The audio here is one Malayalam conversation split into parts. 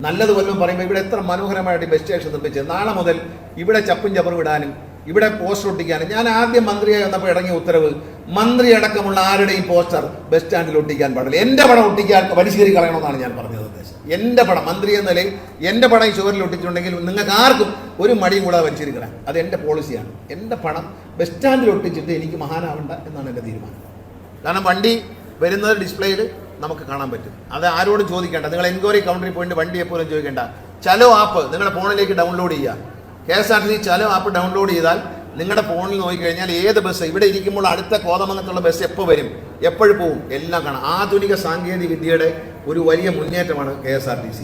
നല്ലത് വല്ലതും പറയുമ്പോൾ ഇവിടെ എത്ര മനോഹരമായിട്ട് ബസ് സ്റ്റേഷൻ നിർമ്മിച്ചത്. നാളെ മുതൽ ഇവിടെ ചപ്പും ചപ്പറും ഇടാനും ഇവിടെ പോസ്റ്റർ ഒട്ടിക്കാനും ഞാൻ ആദ്യം മന്ത്രിയായി വന്നപ്പോൾ ഇറങ്ങിയ ഉത്തരവ്, മന്ത്രി അടക്കമുള്ള ആരുടെയും പോസ്റ്റർ ബസ് സ്റ്റാൻഡിൽ ഒട്ടിക്കാൻ പാടില്ല. എൻ്റെ പടം ഒട്ടിക്കാൻ വലിച്ചേറി കളയണമെന്നാണ് ഞാൻ പറഞ്ഞത് നിർദ്ദേശം. എൻ്റെ പടം മന്ത്രി എന്ന നിലയിൽ എൻ്റെ പടം ഈ ചുവരിൽ ഒട്ടിച്ചിട്ടുണ്ടെങ്കിൽ നിങ്ങൾക്ക് ആർക്കും ഒരു മടിയും കൂടാതെ വലിച്ചേറി കളയാം. അത് എൻ്റെ പോളിസിയാണ്. എൻ്റെ പടം ബസ് സ്റ്റാൻഡിൽ ഒട്ടിച്ചിട്ട് എനിക്ക് മഹാനാവണ്ട എന്നാണ് എൻ്റെ തീരുമാനം. കാരണം വണ്ടി വരുന്നത് ഡിസ്പ്ലേയിൽ നമുക്ക് കാണാൻ പറ്റും. അത് ആരോടും ചോദിക്കേണ്ട. നിങ്ങൾ എൻക്വയറി കൗണ്ടറിൽ പോയിട്ട് വണ്ടി എപ്പോഴും ചോദിക്കേണ്ട. ചലോ ആപ്പ് നിങ്ങളുടെ ഫോണിലേക്ക് ഡൗൺലോഡ് ചെയ്യുക. KSRTC ചലോ ആപ്പ് ഡൗൺലോഡ് ചെയ്താൽ നിങ്ങളുടെ ഫോണിൽ നോക്കിക്കഴിഞ്ഞാൽ ഏത് ബസ് ഇവിടെ ഇരിക്കുമ്പോൾ അടുത്ത കോതമംഗലത്തുള്ള ബസ് എപ്പോൾ വരും, എപ്പോഴും പോവും, എല്ലാം കാണാം. ആധുനിക സാങ്കേതിക വിദ്യയുടെ ഒരു വലിയ മുന്നേറ്റമാണ് KSRTC.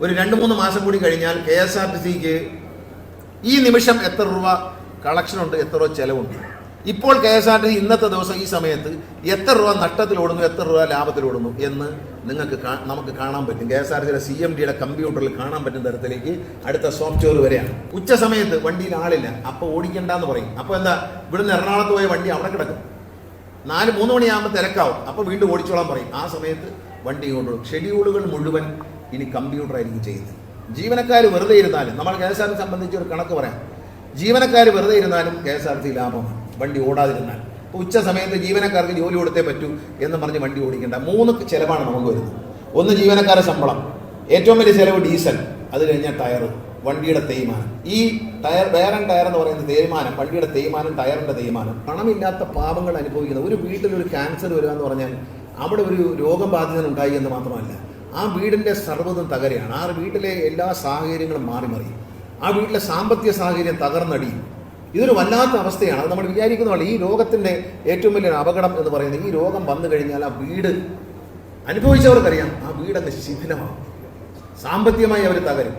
ഒരു 2-3 മാസം കൂടി കഴിഞ്ഞാൽ KSRTCക്ക് ഈ നിമിഷം എത്ര രൂപ കളക്ഷനുണ്ട്, എത്ര രൂപ ചെലവുണ്ട്. ഇപ്പോൾ KSRTC ഇന്നത്തെ ദിവസം ഈ സമയത്ത് എത്ര രൂപ നഷ്ടത്തിലോടുന്നു, എത്ര രൂപ ലാഭത്തിലോടുന്നു എന്ന് നമുക്ക് കാണാൻ പറ്റും. KSRTCയുടെ CMDയുടെ കമ്പ്യൂട്ടറിൽ കാണാൻ പറ്റുന്ന തരത്തിലേക്ക് അടുത്ത സോഫ്റ്റ്വെയർ വരെയാണ്. ഉച്ച സമയത്ത് വണ്ടിയിൽ ആളില്ല, അപ്പോൾ ഓടിക്കണ്ടെന്ന് പറയും. അപ്പോൾ എന്താ, ഇവിടുന്ന് എറണാകുളത്ത് പോയ വണ്ടി അവിടെ കിടക്കും. 3 മണിയാകുമ്പോൾ തിരക്കാവും, അപ്പോൾ വീണ്ടും ഓടിച്ചോളാൻ പറയും. ആ സമയത്ത് വണ്ടി കൊണ്ടുപോകും. ഷെഡ്യൂളുകൾ മുഴുവൻ ഇനി കമ്പ്യൂട്ടറായിരിക്കും ചെയ്യുന്നത്. ജീവനക്കാർ വെറുതെ ഇരുന്നാലും, നമ്മൾ KSRTC സംബന്ധിച്ച് ഒരു കണക്ക് പറയാം, ജീവനക്കാർ വെറുതെ ഇരുന്നാലും KSRTC ലാഭമാണ് വണ്ടി ഓടാതിരുന്നാൽ. ഇപ്പോൾ ഉച്ച സമയത്ത് ജീവനക്കാർക്ക് ജോലി കൊടുത്തേ പറ്റൂ എന്ന് പറഞ്ഞ് വണ്ടി ഓടിക്കേണ്ട. 3 ചിലവാണ് നമുക്ക് വരുന്നത്. ഒന്ന് ജീവനക്കാരുടെ ശമ്പളം, ഏറ്റവും വലിയ ചിലവ് ഡീസൽ, അത് കഴിഞ്ഞാൽ ടയർ, വണ്ടിയുടെ തേയ്മാനം. ഈ ടയർ ടയർ എന്ന് പറയുന്ന തേയ്മാനം, വണ്ടിയുടെ തേയ്മാനം, ടയറിൻ്റെ തേയ്മാനം. പണമില്ലാത്ത പാവങ്ങൾ അനുഭവിക്കുന്ന ഒരു വീട്ടിലൊരു ക്യാൻസർ വരിക എന്ന് പറഞ്ഞാൽ അവിടെ ഒരു രോഗബാധിതനുണ്ടായി എന്ന് മാത്രമല്ല, ആ വീടിൻ്റെ സർവ്വതും തകരുകയാണ്. ആ വീട്ടിലെ എല്ലാ സാഹചര്യങ്ങളും മാറി ആ വീട്ടിലെ സാമ്പത്തിക സാഹചര്യം തകർന്നടിയും. ഇതൊരു വല്ലാത്ത അവസ്ഥയാണ്. അത് നമ്മൾ വിചാരിക്കുന്നതാണ്. ഈ രോഗത്തിൻ്റെ ഏറ്റവും വലിയൊരു അപകടം എന്ന് പറയുന്നത്, ഈ രോഗം വന്നു കഴിഞ്ഞാൽ ആ വീട് അനുഭവിച്ചവർക്കറിയാം, ആ വീടങ്ങ് ശിഥിലമാകും, സാമ്പത്തികമായി അവർ തകരും.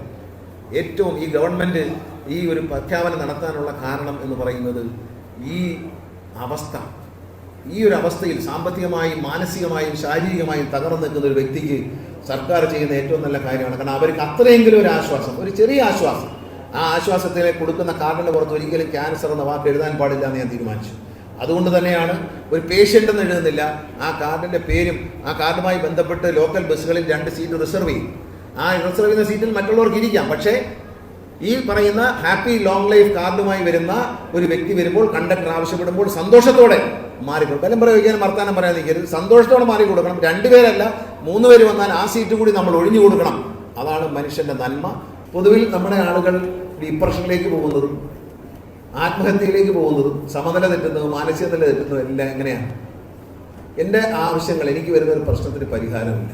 ഏറ്റവും ഈ ഗവൺമെൻറ് ഈ ഒരു പ്രഖ്യാപനം നടത്താനുള്ള കാരണം എന്ന് പറയുന്നത് ഈ ഒരു അവസ്ഥയിൽ സാമ്പത്തികമായും മാനസികമായും ശാരീരികമായും തകർന്നു നിൽക്കുന്ന ഒരു വ്യക്തിക്ക് സർക്കാർ ചെയ്യുന്ന ഏറ്റവും നല്ല കാര്യമാണ്. കാരണം അവർക്ക് അത്രയെങ്കിലും ഒരു ആശ്വാസം, ഒരു ചെറിയ ആശ്വാസം, ആ ആശ്വാസത്തിന് കൊടുക്കുന്ന കാർഡിൻ്റെ പുറത്ത് ഒരിക്കലും ക്യാൻസർ എന്ന വാക്ക് എഴുതാൻ പാടില്ല എന്ന് ഞാൻ തീരുമാനിച്ചു. അതുകൊണ്ട് തന്നെയാണ് ഒരു പേഷ്യൻ്റ് എന്ന് എഴുതുന്നില്ല, ആ കാർഡിൻ്റെ പേരും ആ കാർഡുമായി ബന്ധപ്പെട്ട് ലോക്കൽ ബസ്സുകളിൽ 2 സീറ്റ് റിസർവ് ചെയ്യും. ആ റിസർവ് ചെയ്യുന്ന സീറ്റിൽ മറ്റുള്ളവർക്ക് ഇരിക്കാം. പക്ഷേ ഈ പറയുന്ന ഹാപ്പി ലോങ് ലൈഫ് കാർഡുമായി വരുന്ന ഒരു വ്യക്തി വരുമ്പോൾ, കണ്ടക്ടർ ആവശ്യപ്പെടുമ്പോൾ സന്തോഷത്തോടെ മാറിക്കൊടുക്കും. ബലം പ്രയോഗിക്കാനും വർത്താനം പറയാൻ നിൽക്കരുത്, സന്തോഷത്തോടെ മാറി കൊടുക്കണം. 2 പേരല്ല 3 പേര് വന്നാൽ ആ സീറ്റ് കൂടി നമ്മൾ ഒഴിഞ്ഞു കൊടുക്കണം. അതാണ് മനുഷ്യൻ്റെ നന്മ. പൊതുവിൽ നമ്മുടെ ആളുകൾ ഡിപ്രഷനിലേക്ക് പോകുന്നതും ആത്മഹത്യയിലേക്ക് പോകുന്നതും സമനില തെറ്റുന്നതും മാനസിക നില തെറ്റുന്നതും എല്ലാം എങ്ങനെയാണ്? എൻ്റെ ആവശ്യങ്ങൾ, എനിക്ക് വരുന്ന ഒരു പ്രശ്നത്തിന് പരിഹാരമില്ല,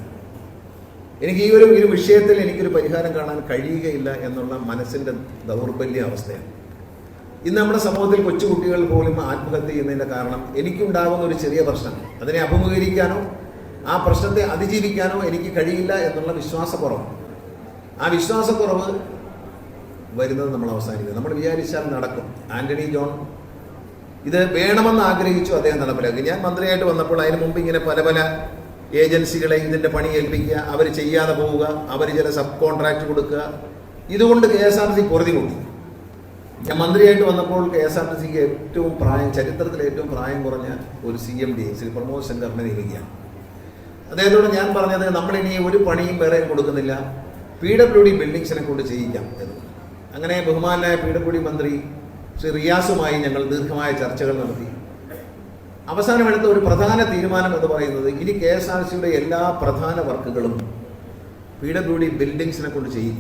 എനിക്ക് ഈ ഒരു വിഷയത്തിൽ എനിക്കൊരു പരിഹാരം കാണാൻ കഴിയുകയില്ല എന്നുള്ള മനസ്സിൻ്റെ ദൗർബല്യ അവസ്ഥയാണ്. ഇന്ന് നമ്മുടെ സമൂഹത്തിൽ കൊച്ചുകുട്ടികൾ പോലും ആത്മഹത്യ ചെയ്യുന്നതിൻ്റെ കാരണം എനിക്കുണ്ടാകുന്ന ഒരു ചെറിയ പ്രശ്നം, അതിനെ അഭിമുഖീകരിക്കാനോ ആ പ്രശ്നത്തെ അതിജീവിക്കാനോ എനിക്ക് കഴിയില്ല എന്നുള്ള വിശ്വാസക്കുറവ്. ആ വിശ്വാസക്കുറവ് വരുന്നത് നമ്മൾ അവസാനിക്കുന്നത്. നമ്മൾ വിചാരിച്ചാൽ നടക്കും. ആന്റണി ജോൺ ഇത് വേണമെന്ന് ആഗ്രഹിച്ചു, അദ്ദേഹം നടപ്പിലാക്കി. ഞാൻ മന്ത്രിയായിട്ട് വന്നപ്പോൾ അതിന് മുമ്പ് ഇങ്ങനെ പല ഏജൻസികളെ ഇതിൻ്റെ പണി ഏൽപ്പിക്കുക, അവർ ചെയ്യാതെ പോവുക, അവർ ചില സബ് കോൺട്രാക്ട് കൊടുക്കുക, ഇതുകൊണ്ട് KSRTC പൊറുതി മുട്ടി. ഞാൻ മന്ത്രിയായിട്ട് വന്നപ്പോൾ KSRTCക്ക് ചരിത്രത്തിൽ ഏറ്റവും പ്രായം കുറഞ്ഞ ഒരു CMD ശ്രീ പ്രമോദ് ശങ്കറിനെ നിയമിക്കുകയാണ്. അദ്ദേഹത്തോട് ഞാൻ പറഞ്ഞത്, നമ്മളിനി ഒരു പണിയും വേറെ കൊടുക്കുന്നില്ല, PWD ബിൽഡിങ്സിനെ കൊണ്ട് ചെയ്യിക്കാം എന്ന്. അങ്ങനെ ബഹുമാനായ PWD മന്ത്രി ശ്രീ റിയാസുമായി ഞങ്ങൾ ദീർഘമായ ചർച്ചകൾ നടത്തി. അവസാനമെടുത്ത ഒരു പ്രധാന തീരുമാനം എന്ന് പറയുന്നത്, ഇനി KSRTCയുടെ എല്ലാ പ്രധാന വർക്കുകളും PWD ബിൽഡിങ്സിനെ കൊണ്ട് ചെയ്യും.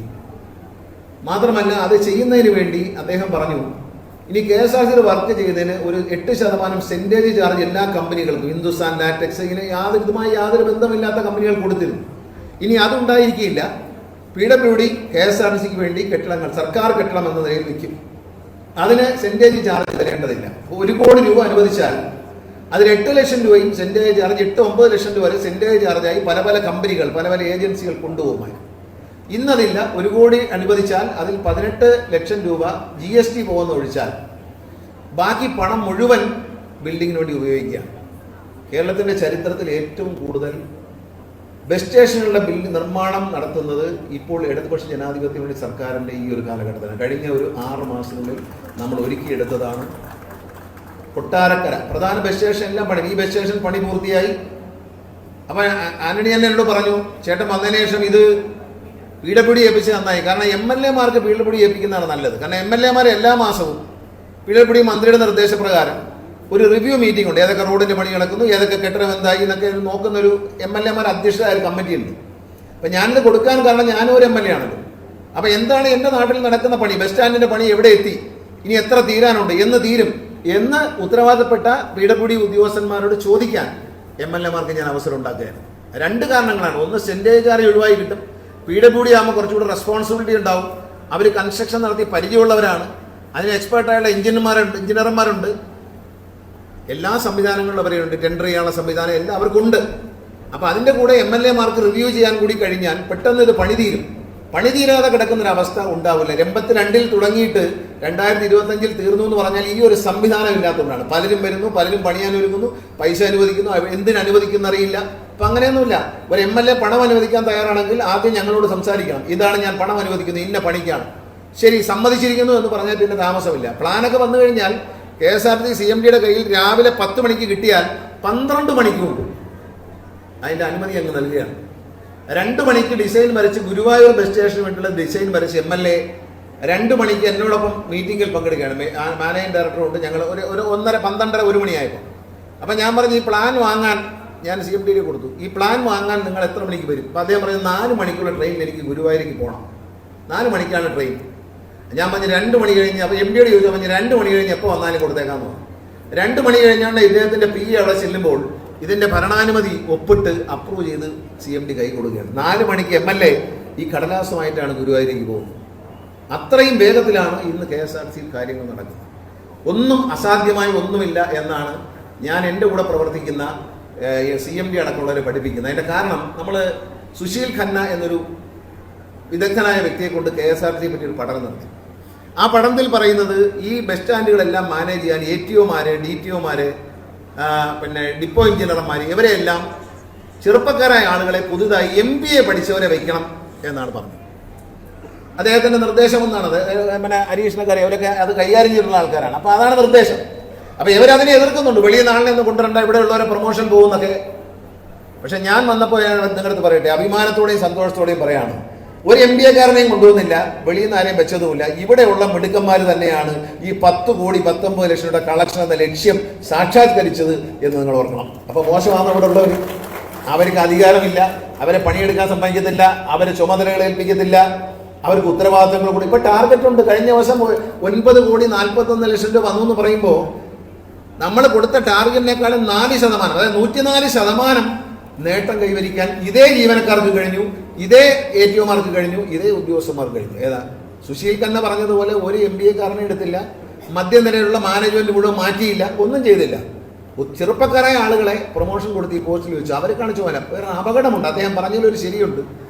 മാത്രമല്ല അത് ചെയ്യുന്നതിന് വേണ്ടി അദ്ദേഹം പറഞ്ഞു, ഇനി KSRTCയുടെ വർക്ക് ചെയ്യുന്നതിന് ഒരു 8% സെൻറ്റേജ് ചാർജ് എല്ലാ കമ്പനികൾക്കും, ഹിന്ദുസ്ഥാൻ ലാറ്റക്സ്, ഇങ്ങനെ ഇതുമായി യാതൊരു ബന്ധമില്ലാത്ത കമ്പനികൾ കൊടുത്തിരുന്നു. ഇനി അതുണ്ടായിരിക്കില്ല. PWD KSRTCക്ക് വേണ്ടി കെട്ടിടങ്ങൾ, സർക്കാർ കെട്ടിടം എന്ന നിലയിൽ വയ്ക്കും. അതിന് സെൻറ്റേജ് ചാർജ് തരേണ്ടതില്ല. 1 കോടി രൂപ അനുവദിച്ചാൽ അതിൽ 8 ലക്ഷം രൂപയും സെൻറ്റേജ് ചാർജ് 8-9 ലക്ഷം രൂപ വരെ സെൻറ്റേജ് ചാർജായി പല കമ്പനികൾ, പല ഏജൻസികൾ കൊണ്ടുപോകുമായി. ഇന്നതില്ല. 1 കോടി അനുവദിച്ചാൽ അതിൽ 18 ലക്ഷം രൂപ GST പോകുന്ന ഒഴിച്ചാൽ ബാക്കി പണം മുഴുവൻ ബിൽഡിങ്ങിന് വേണ്ടി ഉപയോഗിക്കുകയാണ്. കേരളത്തിൻ്റെ ചരിത്രത്തിൽ ഏറ്റവും കൂടുതൽ ബസ് സ്റ്റേഷനുകളുടെ നിർമ്മാണം നടത്തുന്നത് ഇപ്പോൾ ഇടതുപക്ഷ ജനാധിപത്യ വേണ്ടി സർക്കാരിൻ്റെ ഈ ഒരു കാലഘട്ടത്തിലാണ്. കഴിഞ്ഞ ഒരു 6 മാസത്തിനുള്ളിൽ നമ്മൾ ഒരുക്കിയെടുത്തതാണ്. കൊട്ടാരക്കര പ്രധാന ബസ് സ്റ്റേഷൻ എല്ലാം പണി, ഈ ബസ് സ്റ്റേഷൻ പണി പൂർത്തിയായി. അപ്പം ആന്റണി എന്നോട് പറഞ്ഞു, ചേട്ടൻ വന്നതിന് ശേഷം ഇത് PWD ഏൽപ്പിച്ച് നന്നായി. കാരണം MLA-മാർക്ക് PWD ഏൽപ്പിക്കുന്നതാണ് നല്ലത്. കാരണം MLA-മാർ എല്ലാ മാസവും PWD മന്ത്രിയുടെ നിർദ്ദേശപ്രകാരം ഒരു റിവ്യൂ മീറ്റിംഗ് ഉണ്ട്. ഏതൊക്കെ റോഡിൻ്റെ പണി നടക്കുന്നു, ഏതൊക്കെ കെട്ടിടം എന്തായി എന്നൊക്കെ നോക്കുന്നൊരു MLA-മാർ അധ്യക്ഷരായ ഒരു കമ്മിറ്റി ഉണ്ട്. അപ്പം ഞാനിത് കൊടുക്കാൻ കാരണം ഞാനും ഒരു MLA ആണല്ലോ. അപ്പം എന്താണ് എൻ്റെ നാട്ടിൽ നടക്കുന്ന പണി, ബസ് സ്റ്റാൻഡിൻ്റെ പണി എവിടെ എത്തി, ഇനി എത്ര തീരാനുണ്ട്, എന്ന് തീരും എന്ന് ഉത്തരവാദപ്പെട്ട PWD ഉദ്യോഗസ്ഥന്മാരോട് ചോദിക്കാൻ MLA-മാർക്ക് ഞാൻ അവസരം ഉണ്ടാക്കുകയാണ്. 2 കാരണങ്ങളാണ്. ഒന്ന്, സെൻറ്റേജുകാരെ ഒഴിവായി കിട്ടും. PWD ആകുമ്പോൾ കുറച്ചുകൂടി റെസ്പോൺസിബിലിറ്റി ഉണ്ടാവും. അവർ കൺസ്ട്രക്ഷൻ നടത്തി പരിചയമുള്ളവരാണ്. അതിന് എക്സ്പേർട്ടായുള്ള എഞ്ചിനീയർമാരുണ്ട്. എല്ലാ സംവിധാനങ്ങളും അവരുണ്ട്. ടെൻഡർ ചെയ്യാനുള്ള സംവിധാനം എല്ലാം അവർക്കുണ്ട്. അപ്പോൾ അതിൻ്റെ കൂടെ MLA-മാർക്ക് റിവ്യൂ ചെയ്യാൻ കൂടി കഴിഞ്ഞാൽ പെട്ടെന്ന് ഇത് പണി തീരും. പണി തീരാതെ കിടക്കുന്നൊരവസ്ഥ ഉണ്ടാവില്ല. 82-ൽ തുടങ്ങിയിട്ട് 2025-ൽ തീർന്നു എന്ന് പറഞ്ഞാൽ ഈ ഒരു സംവിധാനം ഇല്ലാത്തതുകൊണ്ടാണ്. പലരും വരുന്നു, പലരും പണിയാൻ ഒരുങ്ങുന്നു, പൈസ അനുവദിക്കുന്നു, എന്തിനനുവദിക്കുന്ന അറിയില്ല. അപ്പം അങ്ങനെയൊന്നുമില്ല. ഒരു MLA പണം അനുവദിക്കാൻ തയ്യാറാണെങ്കിൽ ആദ്യം ഞങ്ങളോട് സംസാരിക്കണം. ഇതാണ് ഞാൻ പണം അനുവദിക്കുന്നത്, ഇന്ന പണിക്കാണ്. ശരി, സമ്മതിച്ചിരിക്കുന്നു എന്ന് പറഞ്ഞാൽ പിന്നെ താമസമില്ല. പ്ലാനൊക്കെ വന്നു കഴിഞ്ഞാൽ KSRTC CMDയുടെ കയ്യിൽ രാവിലെ 10 മണിക്ക് കിട്ടിയാൽ 12 മണിക്ക് മുമ്പ് അതിൻ്റെ അനുമതി അങ്ങ് നൽകുകയാണ്. 2 മണിക്ക് ഡിസൈൻ വരച്ച് ഗുരുവായൂർ ബസ് സ്റ്റേഷന് വേണ്ടിയുള്ള ഡിസൈൻ വരച്ച് MLA 2 മണിക്ക് എന്നോടൊപ്പം മീറ്റിങ്ങിൽ പങ്കെടുക്കുകയാണ്. മാനേജിംഗ് ഡയറക്ടറുണ്ട്. ഞങ്ങൾ ഒരു 1:30, 12:30, 1 മണിയായപ്പോൾ. അപ്പം ഞാൻ പറഞ്ഞു, ഈ പ്ലാൻ വാങ്ങാൻ ഞാൻ CMDയിൽ കൊടുത്തു. ഈ പ്ലാൻ വാങ്ങാൻ നിങ്ങൾ എത്ര മണിക്ക് വരും? അപ്പോൾ അദ്ദേഹം പറഞ്ഞു, 4 മണിക്കുള്ള ട്രെയിനിൽ എനിക്ക് ഗുരുവായൂർക്ക് പോകണം. 4 മണിക്കാണ് ട്രെയിൻ. ഞാൻ പറഞ്ഞു 2 മണി കഴിഞ്ഞ്. അപ്പോൾ MDയോട് ചോദിച്ചു, പറഞ്ഞു 2 മണി കഴിഞ്ഞ് എപ്പോൾ വന്നാലും കൊടുത്തേക്കാന്ന് പറഞ്ഞു. 2 മണി കഴിഞ്ഞാണ് ഇദ്ദേഹത്തിൻ്റെ PA അവിടെ ചെല്ലുമ്പോൾ ഇതിൻ്റെ ഭരണാനുമതി ഒപ്പിട്ട് അപ്രൂവ് ചെയ്ത് CMD കൈ കൊടുക്കുകയാണ്. 4 മണിക്ക് MLA ഈ കടലാസുമായിട്ടാണ് ഗുരുവായൂരേക്ക് പോകുന്നത്. അത്രയും വേഗത്തിലാണ് ഇന്ന് KSRTCയിൽ കാര്യങ്ങൾ നടക്കുന്നത്. ഒന്നും അസാധ്യമായി ഒന്നുമില്ല എന്നാണ് ഞാൻ എൻ്റെ കൂടെ പ്രവർത്തിക്കുന്ന CMD അടക്കമുള്ളവരെ പഠിപ്പിക്കുന്നത്. അതിൻ്റെ കാരണം, നമ്മൾ സുശീൽ ഖന്ന എന്നൊരു വിദഗ്ധനായ വ്യക്തിയെ കൊണ്ട് KSRTCയെ പറ്റി ഒരു പഠനം നടത്തി. ആ പഠനത്തിൽ പറയുന്നത്, ഈ ബസ് സ്റ്റാൻഡുകളെല്ലാം മാനേജ് ചെയ്യാൻ ATOമാർ, DTOമാർ, പിന്നെ ഡിപ്പോ എഞ്ചിനീയർമാർ, ഇവരെല്ലാം ചെറുപ്പക്കാരായ ആളുകളെ പുതുതായി MBA പഠിച്ചവരെ വയ്ക്കണം എന്നാണ് പറഞ്ഞത്. അദ്ദേഹത്തിൻ്റെ നിർദ്ദേശം ഒന്നാണത്. പിന്നെ ഹരീഷ്ണക്കാരെ അവരൊക്കെ അത് കൈകാര്യം ചെയ്തിട്ടുള്ള ആൾക്കാരാണ്. അപ്പോൾ അതാണ് നിർദ്ദേശം. അപ്പോൾ ഇവരതിനെ എതിർക്കുന്നുണ്ട്. വെളിയ നാളിൽ നിന്ന് കൊണ്ടുവരേണ്ട, ഇവിടെ ഉള്ളവരെ പ്രൊമോഷൻ പോകുന്നൊക്കെ. പക്ഷെ ഞാൻ വന്നപ്പോൾ നിങ്ങളുടെ അടുത്ത് പറയട്ടെ, അഭിമാനത്തോടെയും സന്തോഷത്തോടെയും പറയാണ്, ഒരു MBA-കാരനെയും കൊണ്ടുവന്നില്ല, വെളിയിൽ നിന്ന് ആരെയും വെച്ചതുമില്ല. ഇവിടെയുള്ള മിടുക്കന്മാർ തന്നെയാണ് ഈ 10 കോടി 19 ലക്ഷം രൂപയുടെ കളക്ഷൻ എന്ന ലക്ഷ്യം സാക്ഷാത്കരിച്ചത് എന്ന് നിങ്ങൾ ഓർക്കണം. അപ്പോൾ മോശമാണ് ഇവിടെ ഉള്ളവർ. അവർക്ക് അധികാരമില്ല, അവരെ പണിയെടുക്കാൻ സമ്മതിക്കത്തില്ല, അവരെ ചുമതലകൾ ഏൽപ്പിക്കത്തില്ല, അവർക്ക് ഉത്തരവാദിത്തങ്ങൾ കൂടി. ഇപ്പോൾ ടാർഗറ്റ് ഉണ്ട്. കഴിഞ്ഞ ദിവസം 9 കോടി 41 ലക്ഷം രൂപ വന്നു എന്ന് പറയുമ്പോൾ നമ്മൾ കൊടുത്ത ടാർഗറ്റിനേക്കാളും 4%, അതായത് 104% നേട്ടം കൈവരിക്കാൻ ഇതേ ജീവനക്കാർക്ക് കഴിഞ്ഞു, ഇതേ ATOമാർക്ക് കഴിഞ്ഞു, ഇതേ ഉദ്യോഗസ്ഥന്മാർക്ക് കഴിഞ്ഞു. ഏതാ സുശീൽ ഖന്ന പറഞ്ഞതുപോലെ ഒരു MBA-കാരനെ എടുത്തില്ല, മധ്യനിരയിലുള്ള മാനേജ്മെന്റ് മുഴുവൻ മാറ്റിയില്ല, ഒന്നും ചെയ്തില്ല. ചെറുപ്പക്കാരായ ആളുകളെ പ്രൊമോഷൻ കൊടുത്ത് ഈ പോസ്റ്റിൽ വെച്ചു. അവർ കാണിച്ചു പോലെ വേറെ അപകടമുണ്ട്. അദ്ദേഹം പറഞ്ഞതിലൊരു ശരിയുണ്ട്.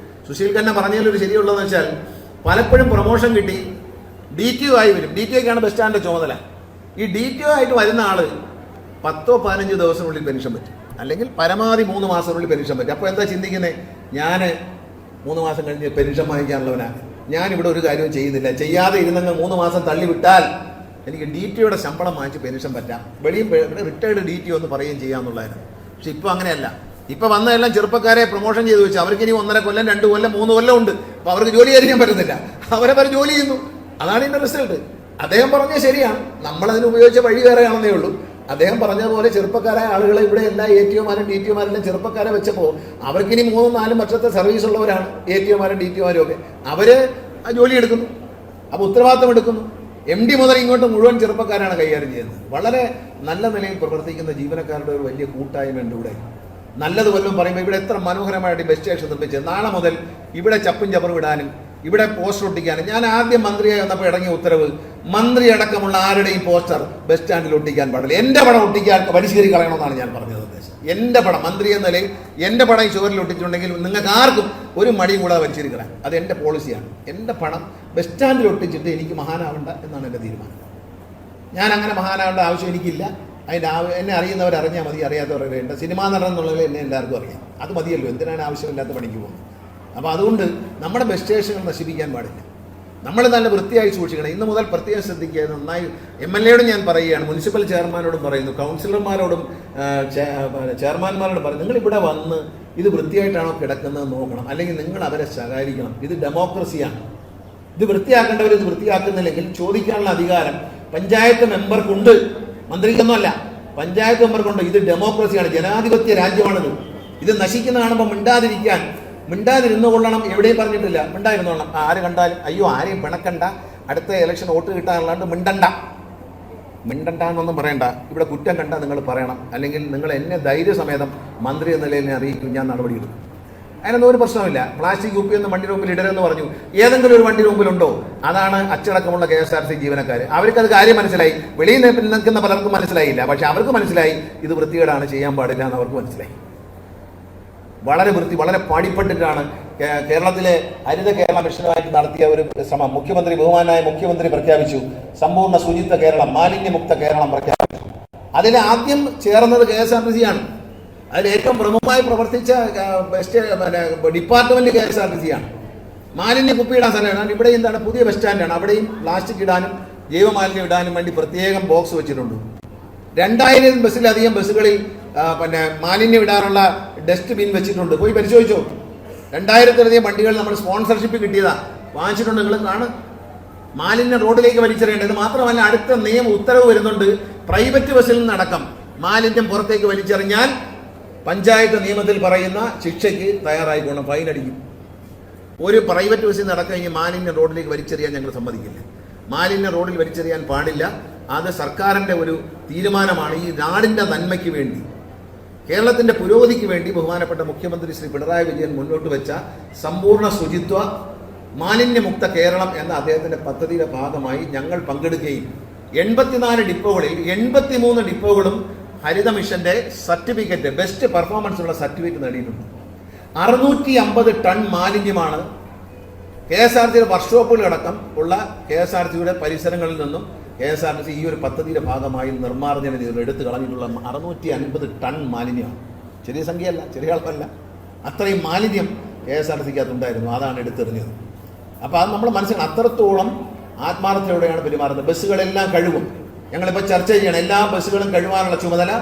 സുശീൽ ഖന്ന പറഞ്ഞതിലൊരു ശരിയുള്ളതെന്ന് വെച്ചാൽ, പലപ്പോഴും പ്രൊമോഷൻ കിട്ടി DTO ആയി വരും. DTOക്കാണ് ബസ് സ്റ്റാൻഡിൻ്റെ ചുമതല. ഈ DTO ആയിട്ട് വരുന്ന ആൾ 10-15 ദിവസത്തിനുള്ളിൽ പെൻഷൻ പറ്റും, അല്ലെങ്കിൽ പരമാവധി 3 മാസത്തിനുള്ളിൽ പെൻഷൻ പറ്റും. അപ്പോൾ എന്താ ചിന്തിക്കുന്നത്? ഞാൻ 3 മാസം കഴിഞ്ഞ് പെൻഷൻ വാങ്ങിക്കാനുള്ളവനാണ്. ഞാനിവിടെ ഒരു കാര്യവും ചെയ്യുന്നില്ല. ചെയ്യാതെ ഇരുന്നെങ്കിൽ 3 മാസം തള്ളിവിട്ടാൽ എനിക്ക് DTOയുടെ ശമ്പളം വാങ്ങിച്ച് പെൻഷൻ പറ്റാം, വെളിയും റിട്ടയർഡ് DTO എന്ന് പറയുകയും ചെയ്യാമെന്നുള്ളതായിരുന്നു. പക്ഷെ ഇപ്പോൾ അങ്ങനെയല്ല. ഇപ്പോൾ വന്നതെല്ലാം ചെറുപ്പക്കാരെ പ്രൊമോഷൻ ചെയ്ത് വെച്ചാൽ അവർക്ക് ഇനി 1.5 കൊല്ലം, 2 കൊല്ലം, 3 കൊല്ലം ഉണ്ട്. അപ്പോൾ അവർക്ക് ജോലി ചെയ്യാൻ പറ്റുന്നില്ല. അവരവർ ജോലി ചെയ്യുന്നു. അതാണ് ഇതിൻ്റെ റിസൾട്ട്. അദ്ദേഹം പറഞ്ഞത് ശരിയാണ്. നമ്മളതിന് ഉപയോഗിച്ച വഴി വേറെയാണെന്നേ ഉള്ളൂ. അദ്ദേഹം പറഞ്ഞതുപോലെ ചെറുപ്പക്കാരായ ആളുകളെ ഇവിടെ എല്ലാ ATOമാരും DTOമാരെല്ലാം ചെറുപ്പക്കാരെ വെച്ചപ്പോൾ അവർക്കിനി 3-4 വർഷത്തെ സർവീസ് ഉള്ളവരാണ് ATOമാരും DTOമാരും ഒക്കെ. അവർ ജോലി എടുക്കുന്നു, അപ്പോൾ ഉത്തരവാദിത്തം എടുക്കുന്നു. MD മുതൽ ഇങ്ങോട്ട് മുഴുവൻ ചെറുപ്പക്കാരാണ് കൈകാര്യം ചെയ്യുന്നത്. വളരെ നല്ല നിലയിൽ പ്രവർത്തിക്കുന്ന ജീവനക്കാരുടെ ഒരു വലിയ കൂട്ടായ്മയുണ്ട് ഇവിടെ. നല്ലത് വല്ലതും പറയുമ്പോൾ ഇവിടെ എത്ര മനോഹരമായിട്ട് ബസ് സ്റ്റേഷൻ നിർമ്മിച്ച്, നാളെ മുതൽ ഇവിടെ ചപ്പും ചപ്പറും ഇടാനും ഇവിടെ പോസ്റ്റർ ഒട്ടിക്കാനും. ഞാൻ ആദ്യം മന്ത്രിയായി വന്നപ്പോൾ ഇറങ്ങിയ ഉത്തരവ്, മന്ത്രി അടക്കമുള്ള ആരുടെയും പോസ്റ്റർ ബസ് സ്റ്റാൻഡിൽ ഒട്ടിക്കാൻ പാടില്ല. എൻ്റെ പടം ഒട്ടിക്കാൻ പരിഷ്കരി കളയണമെന്നാണ് ഞാൻ പറഞ്ഞത്. നിർദ്ദേശം എൻ്റെ പടം, മന്ത്രി എന്ന നിലയിൽ എൻ്റെ പടം ഈ ചുവരിൽ ഒട്ടിച്ചിട്ടുണ്ടെങ്കിൽ നിങ്ങൾക്ക് ആർക്കും ഒരു മടിയും കൂടാതെ പരിഷ്കരി കളയാം. അത് എൻ്റെ പോളിസിയാണ്. എൻ്റെ പടം ബസ് സ്റ്റാൻഡിൽ ഒട്ടിച്ചിട്ട് എനിക്ക് മഹാനാവണ്ട എന്നാണ് എൻ്റെ തീരുമാനം. ഞാൻ അങ്ങനെ മഹാനാവേണ്ട ആവശ്യം എനിക്കില്ല. അതിൻ്റെ എന്നെ അറിയുന്നവർ അറിഞ്ഞാൽ മതി, അറിയാത്തവർ അറിയേണ്ട. സിനിമാ നടൻ എന്നുള്ളത് എന്നെ എല്ലാവർക്കും അറിയാം. അത് മതിയല്ലോ, എന്തിനാണ് ആവശ്യമില്ലാത്ത പണിക്ക് പോകുന്നത്? അപ്പോൾ അതുകൊണ്ട് നമ്മുടെ ബസ് സ്റ്റേഷനുകൾ നശിപ്പിക്കാൻ പാടില്ല. നമ്മൾ നല്ല വൃത്തിയായി സൂക്ഷിക്കണം. ഇന്ന് മുതൽ പ്രത്യേകം ശ്രദ്ധിക്കുക. നന്നായി MLA-യോടും ഞാൻ പറയുകയാണ്, മുനിസിപ്പൽ ചെയർമാനോടും പറയുന്നു, കൗൺസിലർമാരോടും ചെയർമാൻമാരോടും പറയുന്നു, നിങ്ങൾ ഇവിടെ വന്ന് ഇത് വൃത്തിയായിട്ടാണോ കിടക്കുന്നത് നോക്കണം, അല്ലെങ്കിൽ നിങ്ങൾ അവരെ ശകാരിക്കണം. ഇത് ഡെമോക്രസിയാണ്. ഇത് വൃത്തിയാക്കേണ്ടവർ ഇത് വൃത്തിയാക്കുന്നില്ലെങ്കിൽ ചോദിക്കാനുള്ള അധികാരം പഞ്ചായത്ത് മെമ്പർക്കുണ്ട്, മന്ത്രിക്കൊന്നുമല്ല, പഞ്ചായത്ത് മെമ്പർക്കുണ്ട്. ഇത് ഡെമോക്രസിയാണ്, ജനാധിപത്യ രാജ്യമാണിത്. ഇത് നശിക്കുന്ന കാണുമ്പോൾ മിണ്ടാതിരുന്നു കൊള്ളണം. എവിടെയും പറഞ്ഞിട്ടില്ല മിണ്ടായിരുന്നോളണം. ആര് കണ്ടാലും അയ്യോ ആരെയും പിണക്കണ്ട, അടുത്ത ഇലക്ഷൻ വോട്ട് കിട്ടാനുള്ളതുകൊണ്ട് മിണ്ടണ്ട എന്നൊന്നും പറയണ്ട. ഇവിടെ കുറ്റം കണ്ടാൽ നിങ്ങൾ പറയണം, അല്ലെങ്കിൽ നിങ്ങൾ എന്നെ ധൈര്യസമേതം മന്ത്രി എന്ന നിലയിൽ അറിയിക്കും, ഞാൻ നടപടിയെടുക്കും. അതിനൊന്നും ഒരു പ്രശ്നമില്ല. പ്ലാസ്റ്റിക് കുപ്പിയൊന്നും വണ്ടിയുടെ മുമ്പിൽ ഇടരുതെന്ന് പറഞ്ഞു. ഏതെങ്കിലും ഒരു വണ്ടിയുടെ മുമ്പിലുണ്ടോ? അതാണ് അച്ചടക്കമുള്ള KSRTC ജീവനക്കാർ. അവർക്കത് കാര്യം മനസ്സിലായി. വെളിയിൽ നിൽക്കുന്ന പലർക്കും മനസ്സിലായില്ല, പക്ഷെ അവർക്ക് മനസ്സിലായി ഇത് വൃത്തികേടാണ്, ചെയ്യാൻ പാടില്ല എന്ന് അവർക്ക് മനസ്സിലായി. വളരെ പാടിപ്പെട്ടിട്ടാണ് കേരളത്തിലെ ഹരിത കേരള മിഷനുമായിട്ട് നടത്തിയ ഒരു ശ്രമം. ബഹുമാനായ മുഖ്യമന്ത്രി പ്രഖ്യാപിച്ചു സമ്പൂർണ്ണ ശുചിത്വ കേരളം, മാലിന്യമുക്ത കേരളം പ്രഖ്യാപിച്ചു. അതിൽ ആദ്യം ചേർന്നത് KSRTC ആണ്. അതിൽ ഏറ്റവും പ്രമുഖമായി പ്രവർത്തിച്ച ഡിപ്പാർട്ട്മെന്റ് KSRTC ആണ്. മാലിന്യ കുപ്പിയിടാൻ സ്ഥലമാണ്. ഇവിടെ എന്താണ് പുതിയ ബസ് സ്റ്റാൻഡാണ്, അവിടെയും പ്ലാസ്റ്റിക് ഇടാനും ജൈവമാലിന്യം ഇടാനും വേണ്ടി പ്രത്യേകം ബോക്സ് വെച്ചിട്ടുണ്ട്. 2000 ബസ്സിലധികം ബസ്സുകളിൽ മാലിന്യം ഇടാനുള്ള ഡസ്റ്റ് ബിൻ വെച്ചിട്ടുണ്ട്. പോയി പരിശോധിച്ചോ. 2000-ലധികം വണ്ടികൾ നമ്മൾ സ്പോൺസർഷിപ്പ് കിട്ടിയതാ, വാങ്ങിച്ചിട്ടുണ്ട്. നിങ്ങൾ കാണും. മാലിന്യം റോഡിലേക്ക് വലിച്ചെറിയേണ്ടത് മാത്രമല്ല, അടുത്ത ഉത്തരവ് വരുന്നുണ്ട്. പ്രൈവറ്റ് ബസ്സിൽ നിന്നടക്കം മാലിന്യം പുറത്തേക്ക് വലിച്ചെറിഞ്ഞാൽ പഞ്ചായത്ത് നിയമത്തിൽ പറയുന്ന ശിക്ഷയ്ക്ക് തയ്യാറായിക്കോണം, ഫൈൻ അടിക്കും. ഒരു പ്രൈവറ്റ് ബസ്സിൽ നടക്കം കഴിഞ്ഞ് മാലിന്യം റോഡിലേക്ക് വലിച്ചെറിയാൻ ഞങ്ങൾ സമ്മതിക്കില്ല. മാലിന്യം റോഡിൽ വലിച്ചെറിയാൻ പാടില്ല. അത് സർക്കാരിൻ്റെ ഒരു തീരുമാനമാണ്. ഈ നാടിൻ്റെ നന്മയ്ക്ക് വേണ്ടി, കേരളത്തിൻ്റെ പുരോഗതിക്ക് വേണ്ടി ബഹുമാനപ്പെട്ട മുഖ്യമന്ത്രി ശ്രീ പിണറായി വിജയൻ മുന്നോട്ട് വെച്ച സമ്പൂർണ്ണ ശുചിത്വ മാലിന്യമുക്ത കേരളം എന്ന അദ്ദേഹത്തിൻ്റെ പദ്ധതിയുടെ ഭാഗമായി ഞങ്ങൾ പങ്കെടുക്കുകയും 84 ഡിപ്പോകളിൽ 83 ഡിപ്പോകളും ഹരിത മിഷന്റെ സർട്ടിഫിക്കറ്റ്, ബെസ്റ്റ് പെർഫോമൻസ് ഉള്ള സർട്ടിഫിക്കറ്റ് നേടിയിട്ടുണ്ട്. 650 ടൺ മാലിന്യമാണ് KSRTC വർക്ക്ഷോപ്പുകളടക്കം ഉള്ള KSRTCയുടെ പരിസരങ്ങളിൽ നിന്നും KSRTC ഈ ഒരു പദ്ധതിയുടെ ഭാഗമായി നിർമ്മാർജ്ജന ചെയ്ത് എടുത്തു കളഞ്ഞിട്ടുള്ള 650 ടൺ മാലിന്യമാണ്. ചെറിയ സംഖ്യയല്ല, ചെറിയ ആൾക്കല്ല. അത്രയും മാലിന്യം KSRTCക്കകത്തുണ്ടായിരുന്നു, അതാണ് എടുത്തെറിഞ്ഞത്. അപ്പോൾ അത് നമ്മൾ മനസ്സിലാക്കണം, അത്രത്തോളം ആത്മാർത്ഥതയോടെയാണ് പെരുമാറുന്നത്. ബസ്സുകളെല്ലാം കഴുകും. ഞങ്ങളിപ്പോൾ ചർച്ച ചെയ്യണം, എല്ലാ ബസ്സുകളും കഴുകാനുള്ള ചുമതല